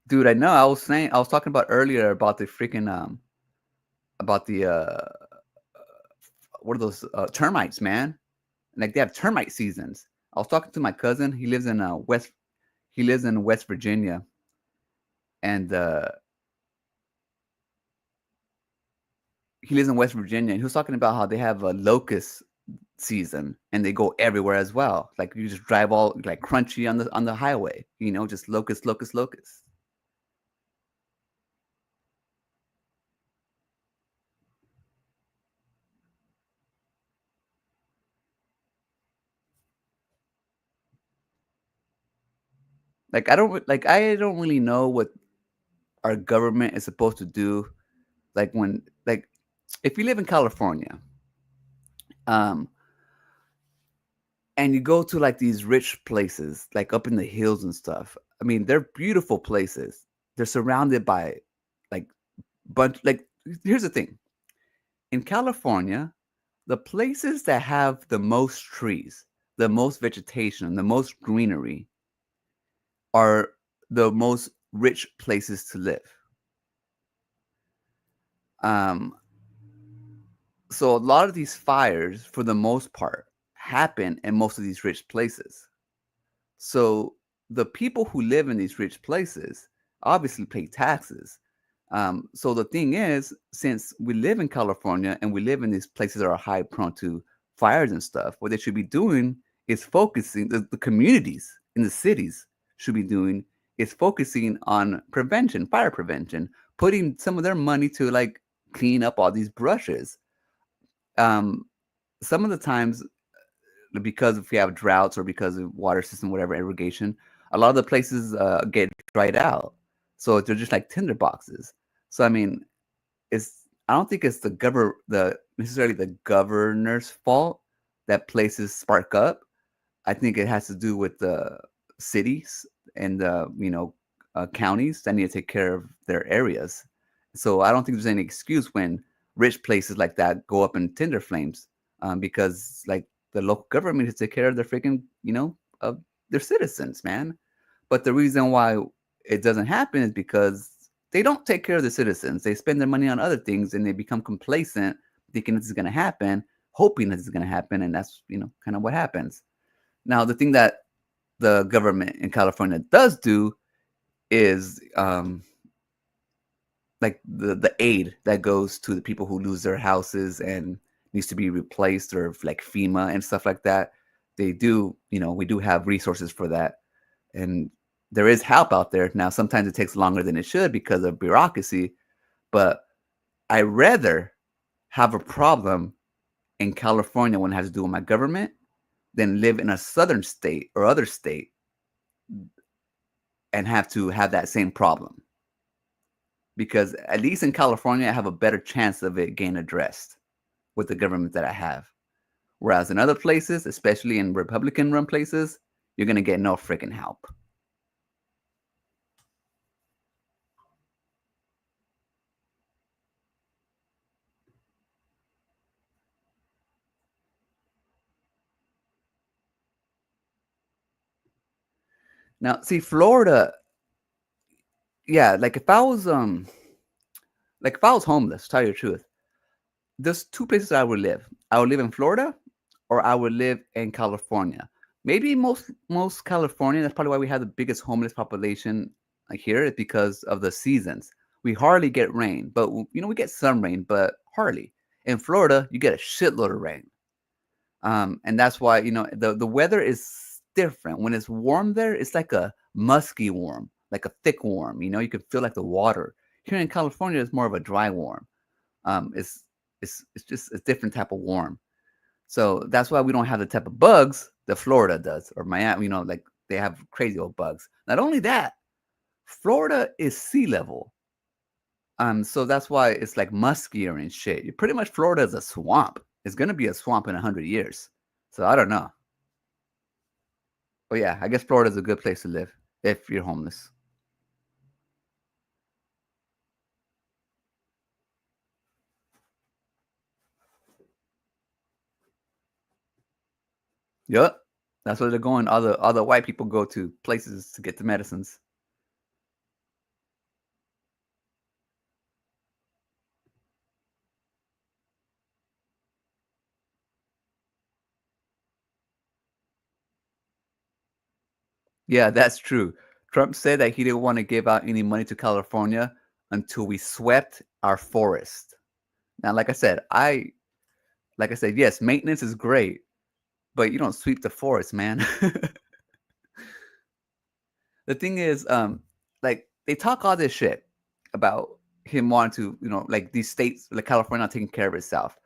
Dude, I know. I was talking about earlier about the freaking about the what are those termites, man? Like they have termite seasons. I was talking to my cousin. He lives in West Virginia, and he lives in West Virginia. And he was talking about how they have a locust season, and they go everywhere as well. Like you just drive all like crunchy on the highway. Just locust, locust, locust. I don't really know what our government is supposed to do. Like when like if you live in California, um, and you go to like these rich places, like up in the hills and stuff. I mean, they're beautiful places. They're surrounded by like like here's the thing. In California, the places that have the most trees, the most vegetation, the most greenery are the most rich places to live. Um, so a lot of these fires, for the most part, happen in most of these rich places. So the people who live in these rich places obviously pay taxes. So the thing is, since we live in California and we live in these places that are high prone to fires and stuff, what they should be doing is focusing, the communities in the cities should be doing is focusing on prevention, fire prevention, putting some of their money to like clean up all these brushes. Um, some of the times, because if we have droughts or because of water system, whatever, irrigation, a lot of the places get dried out. So they're just like tinder boxes. So I mean, I don't think it's the necessarily the governor's fault that places spark up. I think it has to do with the cities and the counties that need to take care of their areas. So I don't think there's any excuse when rich places like that go up in tinder flames, because like the local government has to take care of their freaking of their citizens, man. But the reason why it doesn't happen is because they don't take care of the citizens. They spend their money on other things and they become complacent, thinking this is going to happen, hoping this is going to happen, and that's kind of what happens. Now, the thing that the government in California does do is like the aid that goes to the people who lose their houses and needs to be replaced, or like FEMA and stuff like that. They do, we do have resources for that, and there is help out there. Now, sometimes it takes longer than it should because of bureaucracy, but I rather have a problem in California when it has to do with my government than live in a southern state or other state and have to have that same problem. Because at least in California, I have a better chance of it getting addressed with the government that I have. Whereas in other places, especially in Republican run places, you're going to get no freaking help. Now, see, Florida, yeah, like if I was homeless, to tell you the truth, there's two places I would live. I would live in Florida, or I would live in California. Maybe most California. That's probably why we have the biggest homeless population here, is because of the seasons. We hardly get rain, but we get some rain, but hardly. In Florida, you get a shitload of rain, and that's why the weather is different. When it's warm there, it's like a musky warm, like a thick warm. You can feel like the water. Here in California, it's more of a dry warm. It's just a different type of warm. So that's why we don't have the type of bugs that Florida does, or Miami. Like they have crazy old bugs. Not only that, Florida is sea level. So that's why it's like muskier and shit. Pretty much Florida is a swamp. It's gonna be a swamp in 100 years. So I don't know. But yeah, I guess Florida is a good place to live if you're homeless. Yep. That's where they're going. All the white people go to places to get the medicines. Yeah, that's true. Trump said that he didn't want to give out any money to California until we swept our forest. Now, like I said, yes, maintenance is great, but you don't sweep the forest, man. The thing is, like they talk all this shit about him wanting to, like these states, like California, not taking care of itself,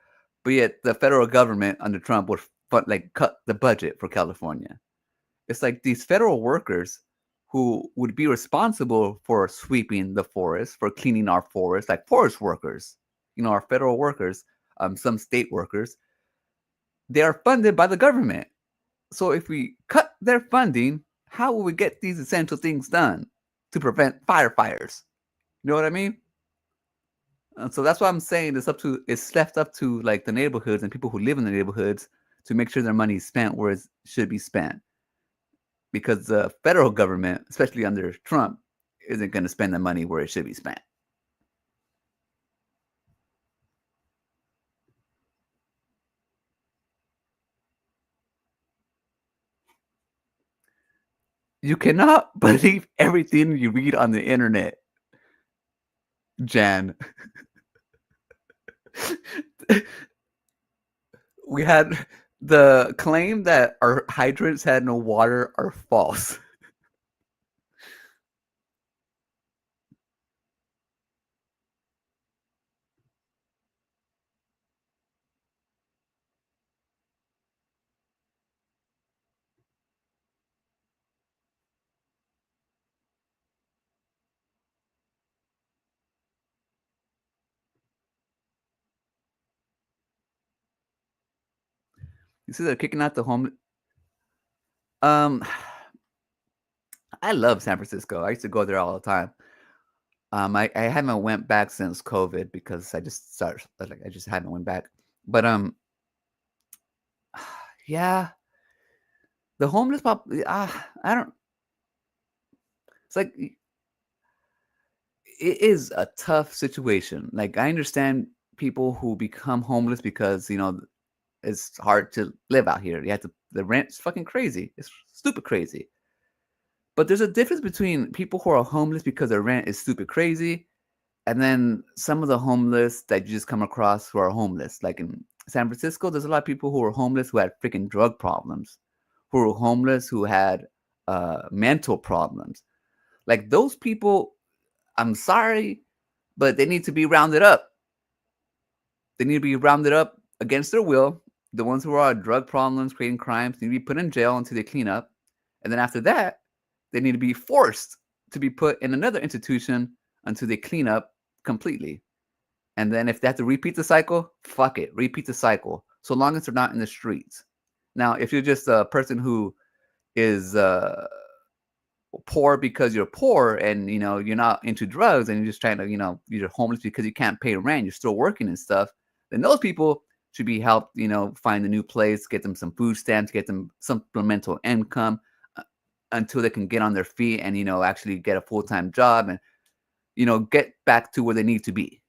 but yet the federal government under Trump would like cut the budget for California. It's like these federal workers who would be responsible for sweeping the forest, for cleaning our forest, like forest workers, our federal workers, some state workers, they are funded by the government. So if we cut their funding, how will we get these essential things done to prevent firefighters? You know what I mean? And so that's why I'm saying it's left up to like the neighborhoods and people who live in the neighborhoods to make sure their money is spent where it should be spent. Because the federal government, especially under Trump, isn't going to spend the money where it should be spent. You cannot believe everything you read on the internet, Jan. We had the claim that our hydrants had no water are false. You see, they're kicking out the homeless. I love San Francisco. I used to go there all the time. I haven't went back since COVID because I just haven't went back. But yeah, the homeless I don't. It's like it is a tough situation. Like I understand people who become homeless because it's hard to live out here. The rent's fucking crazy. It's stupid crazy. But there's a difference between people who are homeless because their rent is stupid crazy, and then some of the homeless that you just come across who are homeless. Like in San Francisco, there's a lot of people who are homeless who had freaking drug problems, who were homeless who had mental problems. Like those people, I'm sorry, but they need to be rounded up. They need to be rounded up against their will. The ones who are drug problems, creating crimes, need to be put in jail until they clean up. And then after that, they need to be forced to be put in another institution until they clean up completely. And then if they have to repeat the cycle, fuck it, repeat the cycle. So long as they're not in the streets. Now, if you're just a person who is poor because you're poor and you're not into drugs and you're just trying to you're homeless because you can't pay rent, you're still working and stuff, then those people should be helped find a new place, get them some food stamps, get them supplemental income until they can get on their feet and actually get a full-time job and get back to where they need to be.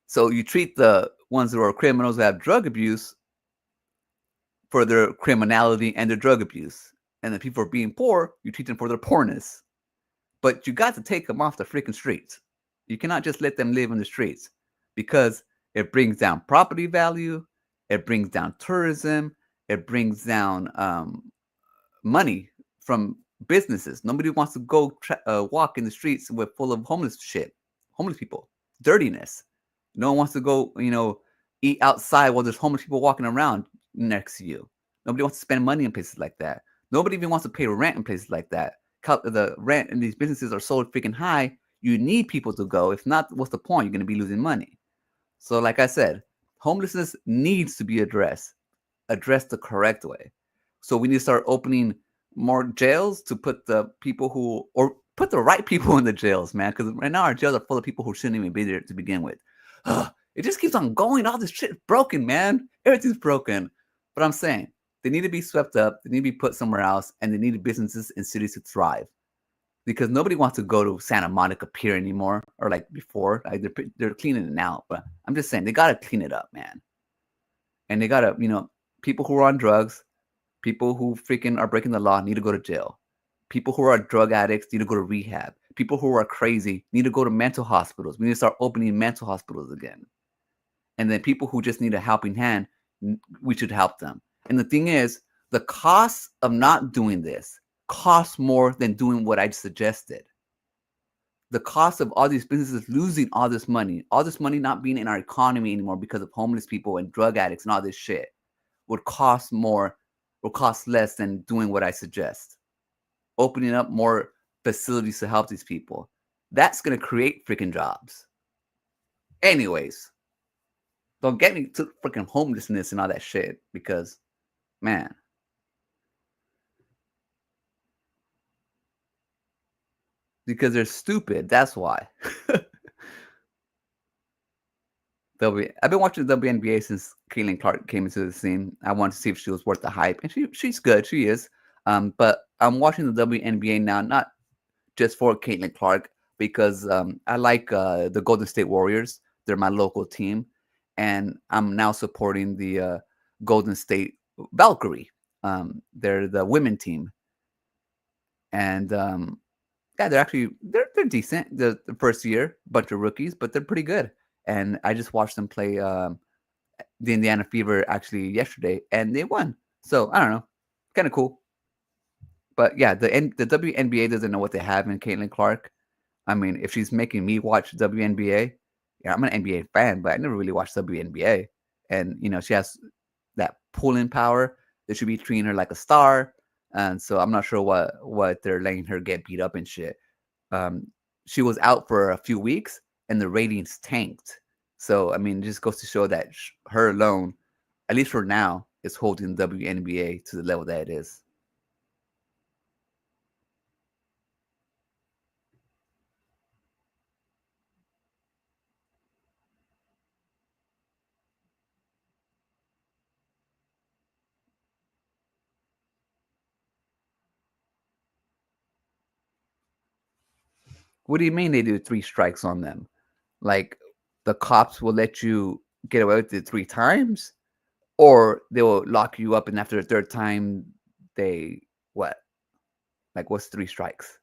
So you treat the ones who are criminals who have drug abuse for their criminality and their drug abuse. And the people who are being poor, you treat them for their poorness. But you got to take them off the freaking streets. You cannot just let them live in the streets because it brings down property value. It brings down tourism. It brings down money from businesses. Nobody wants to go walk in the streets full of homeless people, dirtiness. No one wants to go, eat outside while there's homeless people walking around next to you. Nobody wants to spend money in places like that. Nobody even wants to pay rent in places like that. The rent in these businesses are so freaking high. You need people to go. If not, what's the point? You're going to be losing money. So like I said, homelessness needs to be addressed the correct way. So we need to start opening more jails to put the right people in the jails, man. Because right now our jails are full of people who shouldn't even be there to begin with. It just keeps on going. All this shit is broken, man. Everything's broken. But I'm saying they need to be swept up. They need to be put somewhere else. And they need businesses and cities to thrive. Because nobody wants to go to Santa Monica Pier anymore. Or like before. Like they're cleaning it now. But I'm just saying they got to clean it up, man. And they got to, people who are on drugs, People who freaking are breaking the law need to go to jail. People who are drug addicts need to go to rehab. People who are crazy need to go to mental hospitals. We need to start opening mental hospitals again. And then people who just need a helping hand, we should help them. And the thing is, the cost of not doing this costs more than doing what I suggested. The cost of all these businesses losing all this money not being in our economy anymore because of homeless people and drug addicts and all this shit would cost less than doing what I suggest. Opening up more facilities to help these people. That's going to create freaking jobs. Anyways, don't get me to freaking homelessness and all that shit because, man. Because they're stupid. That's why. I've been watching the WNBA since Caitlin Clark came into the scene. I wanted to see if she was worth the hype, and she's good. She is. But I'm watching the WNBA now, not just for Caitlin Clark, because I like the Golden State Warriors. They're my local team, and I'm now supporting the Golden State Valkyrie. They're the women team, and yeah, they're decent. The first year, bunch of rookies, but they're pretty good. And I just watched them play the Indiana Fever actually yesterday, and they won. So I don't know, kind of cool. But yeah, the WNBA doesn't know what they have in Caitlin Clark. I mean, if she's making me watch WNBA, yeah, I'm an NBA fan, but I never really watched WNBA. And she has that pulling power. They should be treating her like a star. And so I'm not sure what they're letting her get beat up and shit. She was out for a few weeks and the ratings tanked. So, I mean, it just goes to show that her alone, at least for now, is holding WNBA to the level that it is. What do you mean they do 3 strikes on them? Like, the cops will let you get away with it 3 times? Or they will lock you up and after the 3rd time, they what? Like, what's 3 strikes?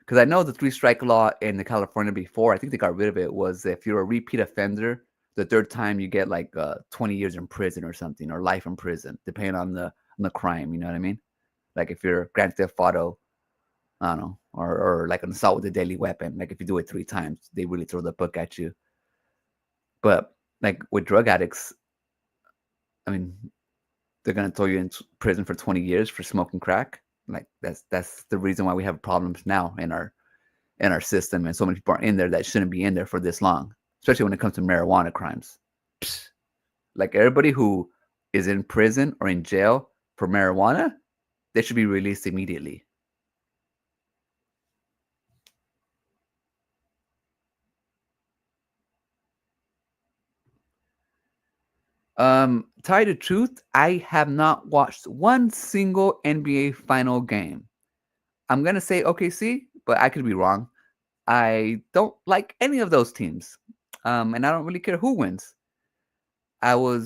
Because I know the 3-strike law in the California before, I think they got rid of it, was if you're a repeat offender, the 3rd time you get like 20 years in prison or something, or life in prison, depending on the crime, you know what I mean? Like if you're Grand Theft Auto, I don't know, or like an assault with a deadly weapon, like if you do it 3 times, they really throw the book at you. But like with drug addicts, I mean, they're gonna throw you in prison for 20 years for smoking crack. Like that's the reason why we have problems now in our system, and so many people are in there that shouldn't be in there for this long, especially when it comes to marijuana crimes. Psst. Like everybody who is in prison or in jail for marijuana, they should be released immediately. Tell you the truth, I have not watched one single NBA final game. I'm gonna say OKC, but I could be wrong. I don't like any of those teams, and I don't really care who wins. I'm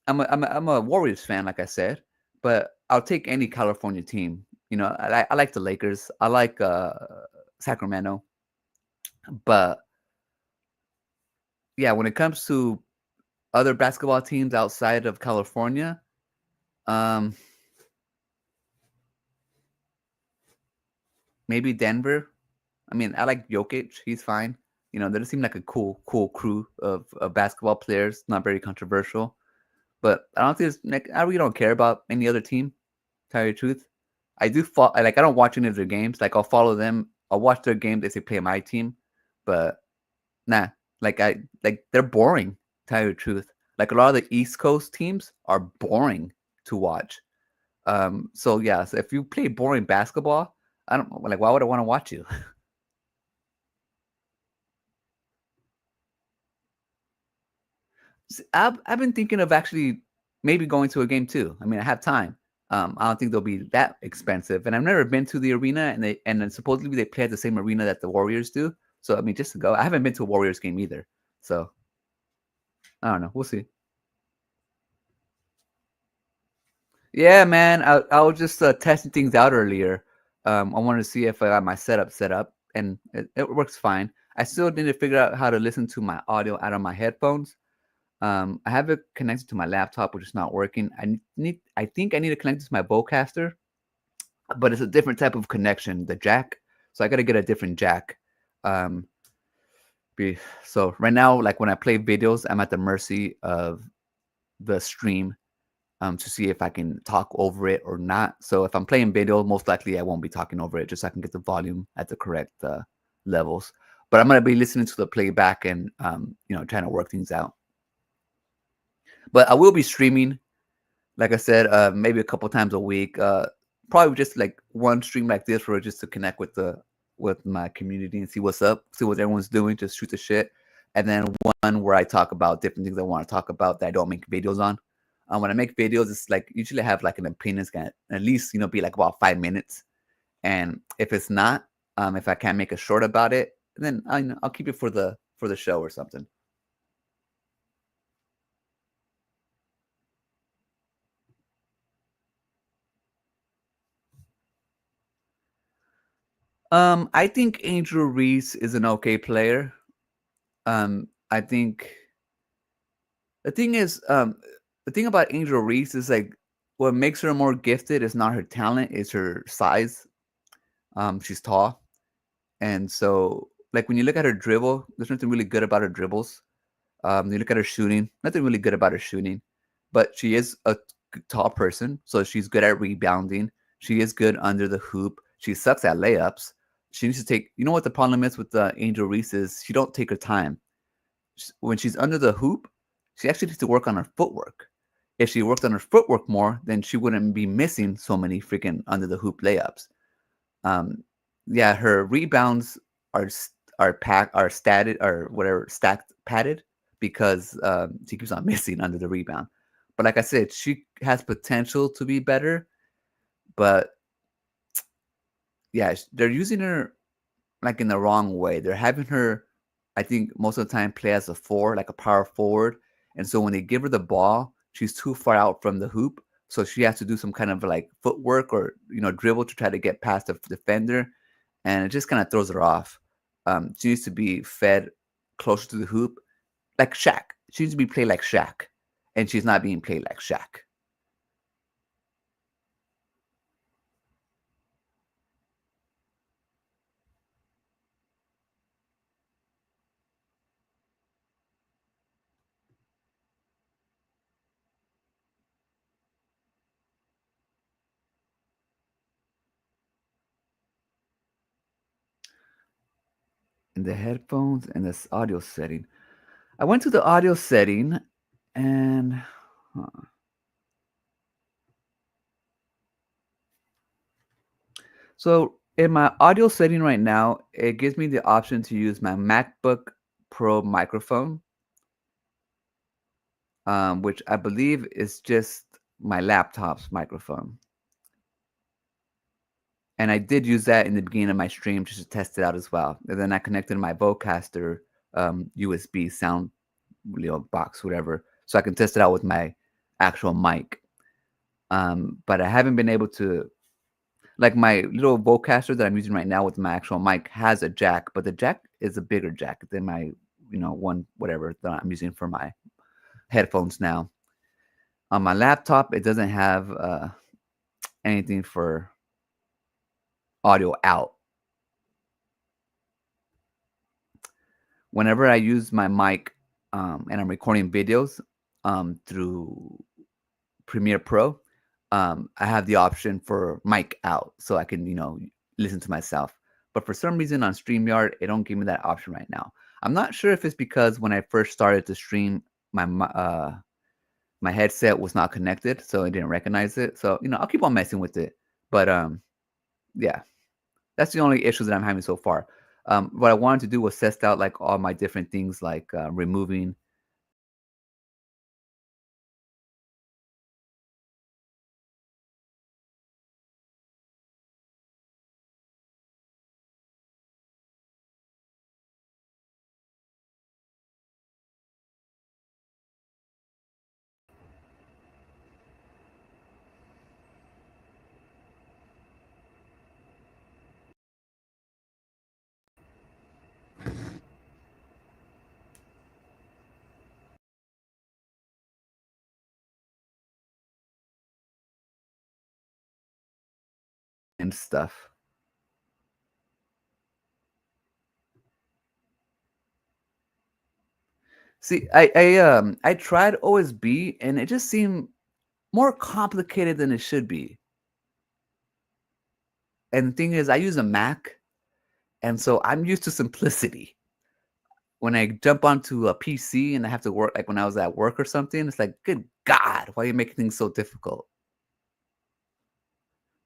a Warriors fan, like I said, but I'll take any California team. I like the Lakers. I like Sacramento, but yeah, when it comes to other basketball teams outside of California, maybe Denver. I mean, I like Jokic. He's fine. They just seem like a cool crew of basketball players. Not very controversial. But I don't think I really don't care about any other team. Tell you the truth, I do I don't watch any of their games. Like I'll follow them. I'll watch their games if they play my team. But nah, they're boring. Tell you the truth, like a lot of the East Coast teams are boring to watch. So yeah, so if you play boring basketball, I don't like. Why would I want to watch you? I've been thinking of actually maybe going to a game too. I mean, I have time. I don't think they'll be that expensive, and I've never been to the arena, and then supposedly they play at the same arena that the Warriors do. So I mean, just to go, I haven't been to a Warriors game either. So I don't know. We'll see. Yeah, man. I was just testing things out earlier. I wanted to see if I got my setup set up, and it works fine. I still need to figure out how to listen to my audio out of my headphones. I have it connected to my laptop, which is not working. I think I need to connect it to my Bowcaster, but it's a different type of connection, the jack. So I got to get a different jack. Um, so right now, like when I play videos, I'm at the mercy of the stream to see if I can talk over it or not. So if I'm playing video, most likely I won't be talking over it, just so I can get the volume at the correct levels. But I'm gonna be listening to the playback and trying to work things out. But I will be streaming, like I said, maybe a couple times a week. Probably just like one stream like this, for just to connect with my community and see what's up, see what everyone's doing, just shoot the shit. And then one where I talk about different things I want to talk about that I don't make videos on. When I make videos, it's like usually I have like an opinion can at least be like about 5 minutes. And if it's not, if I can't make a short about it, then I'll keep it for the show or something. I think Angel Reese is an okay player. I think the thing is, the thing about Angel Reese is like what makes her more gifted is not her talent, it's her size. She's tall, and so like when you look at her dribble, there's nothing really good about her dribbles. You look at her shooting, nothing really good about her shooting, but she is a tall person, so she's good at rebounding. She is good under the hoop. She sucks at layups. She needs to take. You know what the problem is with Angel Reese is she don't take her time. When she's under the hoop, she actually needs to work on her footwork. If she worked on her footwork more, then she wouldn't be missing so many freaking under the hoop layups. Um, yeah, her rebounds are statted or whatever stacked padded because she keeps on missing under the rebound. But like I said, she has potential to be better. But yeah, they're using her like in the wrong way. They're having her, I think, most of the time play as a four, like a power forward. And so when they give her the ball, she's too far out from the hoop. So she has to do some kind of like footwork or dribble to try to get past the defender, and it just kind of throws her off. She needs to be fed closer to the hoop, like Shaq. She needs to be played like Shaq, and she's not being played like Shaq. In the headphones and this audio setting, I went to the audio setting, and so in my audio setting right now, it gives me the option to use my MacBook Pro microphone, which I believe is just my laptop's microphone. And I did use that in the beginning of my stream just to test it out as well. And then I connected my Vocaster USB sound box, whatever, so I can test it out with my actual mic. But I haven't been able to, like my little Vocaster that I'm using right now with my actual mic has a jack, but the jack is a bigger jack than my, one whatever that I'm using for my headphones now. On my laptop, it doesn't have anything for audio out. Whenever I use my mic and I'm recording videos through Premiere Pro, I have the option for mic out, so I can listen to myself. But for some reason on StreamYard, it don't give me that option right now. I'm not sure if it's because when I first started to stream, my headset was not connected, so it didn't recognize it. So I'll keep on messing with it. But yeah, that's the only issues that I'm having so far. What I wanted to do was test out like all my different things, like removing. and stuff. See, I tried OSB and it just seemed more complicated than it should be. And the thing is, I use a Mac, and so I'm used to simplicity. When I jump onto a PC and I have to work, like when I was at work or something, it's like, good God, why are you making things so difficult?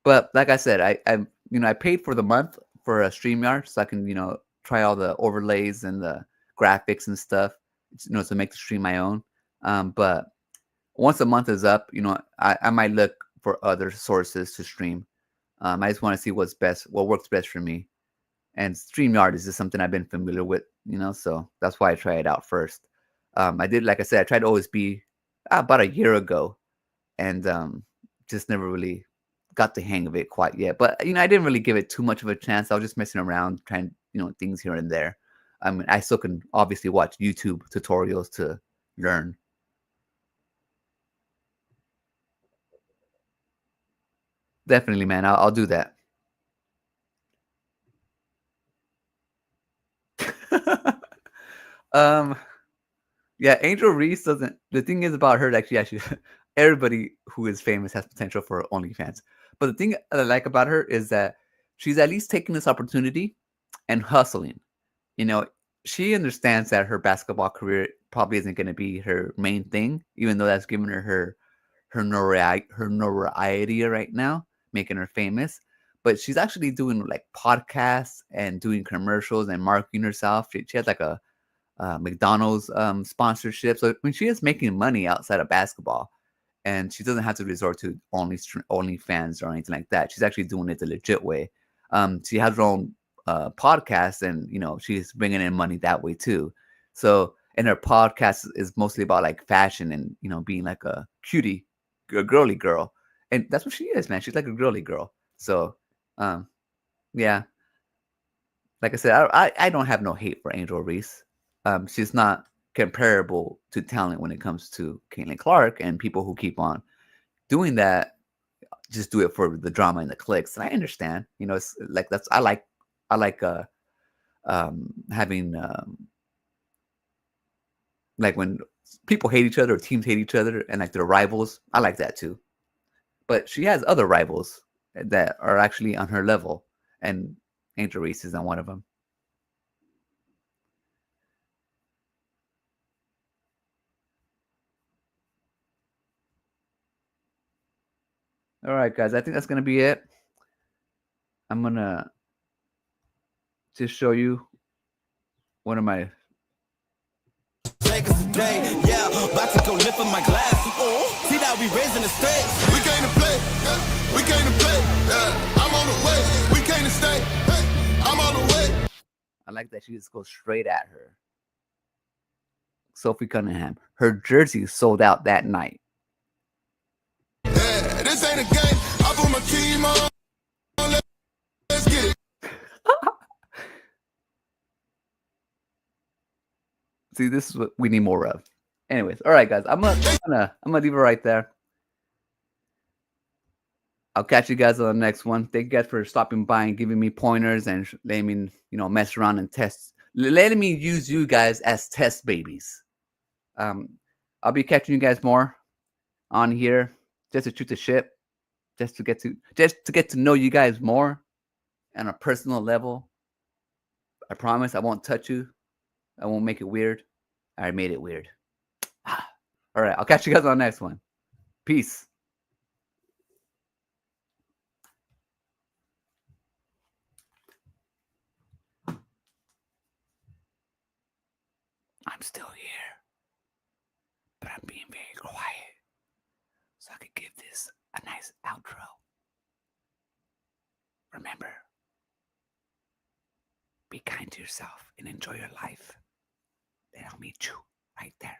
But like I said, I paid for the month for a StreamYard so I can try all the overlays and the graphics and stuff, to make the stream my own. But once a month is up, I might look for other sources to stream. I just want to see what works best for me. And StreamYard is just something I've been familiar with, so that's why I try it out first. Like I said, I tried OSB about a year ago, and just never really got the hang of it quite yet. But I didn't really give it too much of a chance. I was just messing around, trying things here and there. I mean, I still can obviously watch YouTube tutorials to learn. Definitely, man. I'll do that. um, yeah, Angel Reese doesn't. The thing is about her that she actually, everybody who is famous has potential for OnlyFans. But the thing I like about her is that she's at least taking this opportunity and hustling. You know, she understands that her basketball career probably isn't going to be her main thing, even though that's given her notoriety right now, making her famous. But she's actually doing like podcasts and doing commercials and marketing herself. She has like a McDonald's sponsorship. So I mean, she is making money outside of basketball, and she doesn't have to resort to OnlyFans or anything like that. She's actually doing it the legit way. She has her own podcast, and she's bringing in money that way too. So, and her podcast is mostly about like fashion and being like a cutie, a girly girl, and that's what she is, man. She's like a girly girl. So, yeah, like I said, I don't have no hate for Angel Reese. She's not comparable to talent when it comes to Caitlin Clark, and people who keep on doing that just do it for the drama and the clicks. And I understand, it's like I like having like when people hate each other or teams hate each other and like they're rivals. I like that too. But she has other rivals that are actually on her level, and Angel Reese is not one of them. All right, guys, I think that's gonna be it. I'm gonna just show you one of my. Lakers today, yeah, about to go lift up my glass. Oh, see that we raising the stakes. We came to play, yeah. We came to play, yeah. I'm on the way, we came to stay, hey. I'm on the way. I like that she just goes straight at her. Sophie Cunningham. Her jersey sold out that night. Yeah, this ain't a game. I put my team on. Let's get it. See, this is what we need more of. Anyways, all right, guys. I'm gonna leave it right there. I'll catch you guys on the next one. Thank you guys for stopping by and giving me pointers and letting me, mess around and letting me use you guys as test babies. I'll be catching you guys more on here just to shoot the shit, just to get to know you guys more on a personal level. I promise I won't touch you. I won't make it weird. I made it weird. All right, I'll catch you guys on the next one. Peace. I'm still here, but I'm being very quiet so I could give this a nice outro. Remember, be kind to yourself and enjoy your life. Then I'll meet you right there.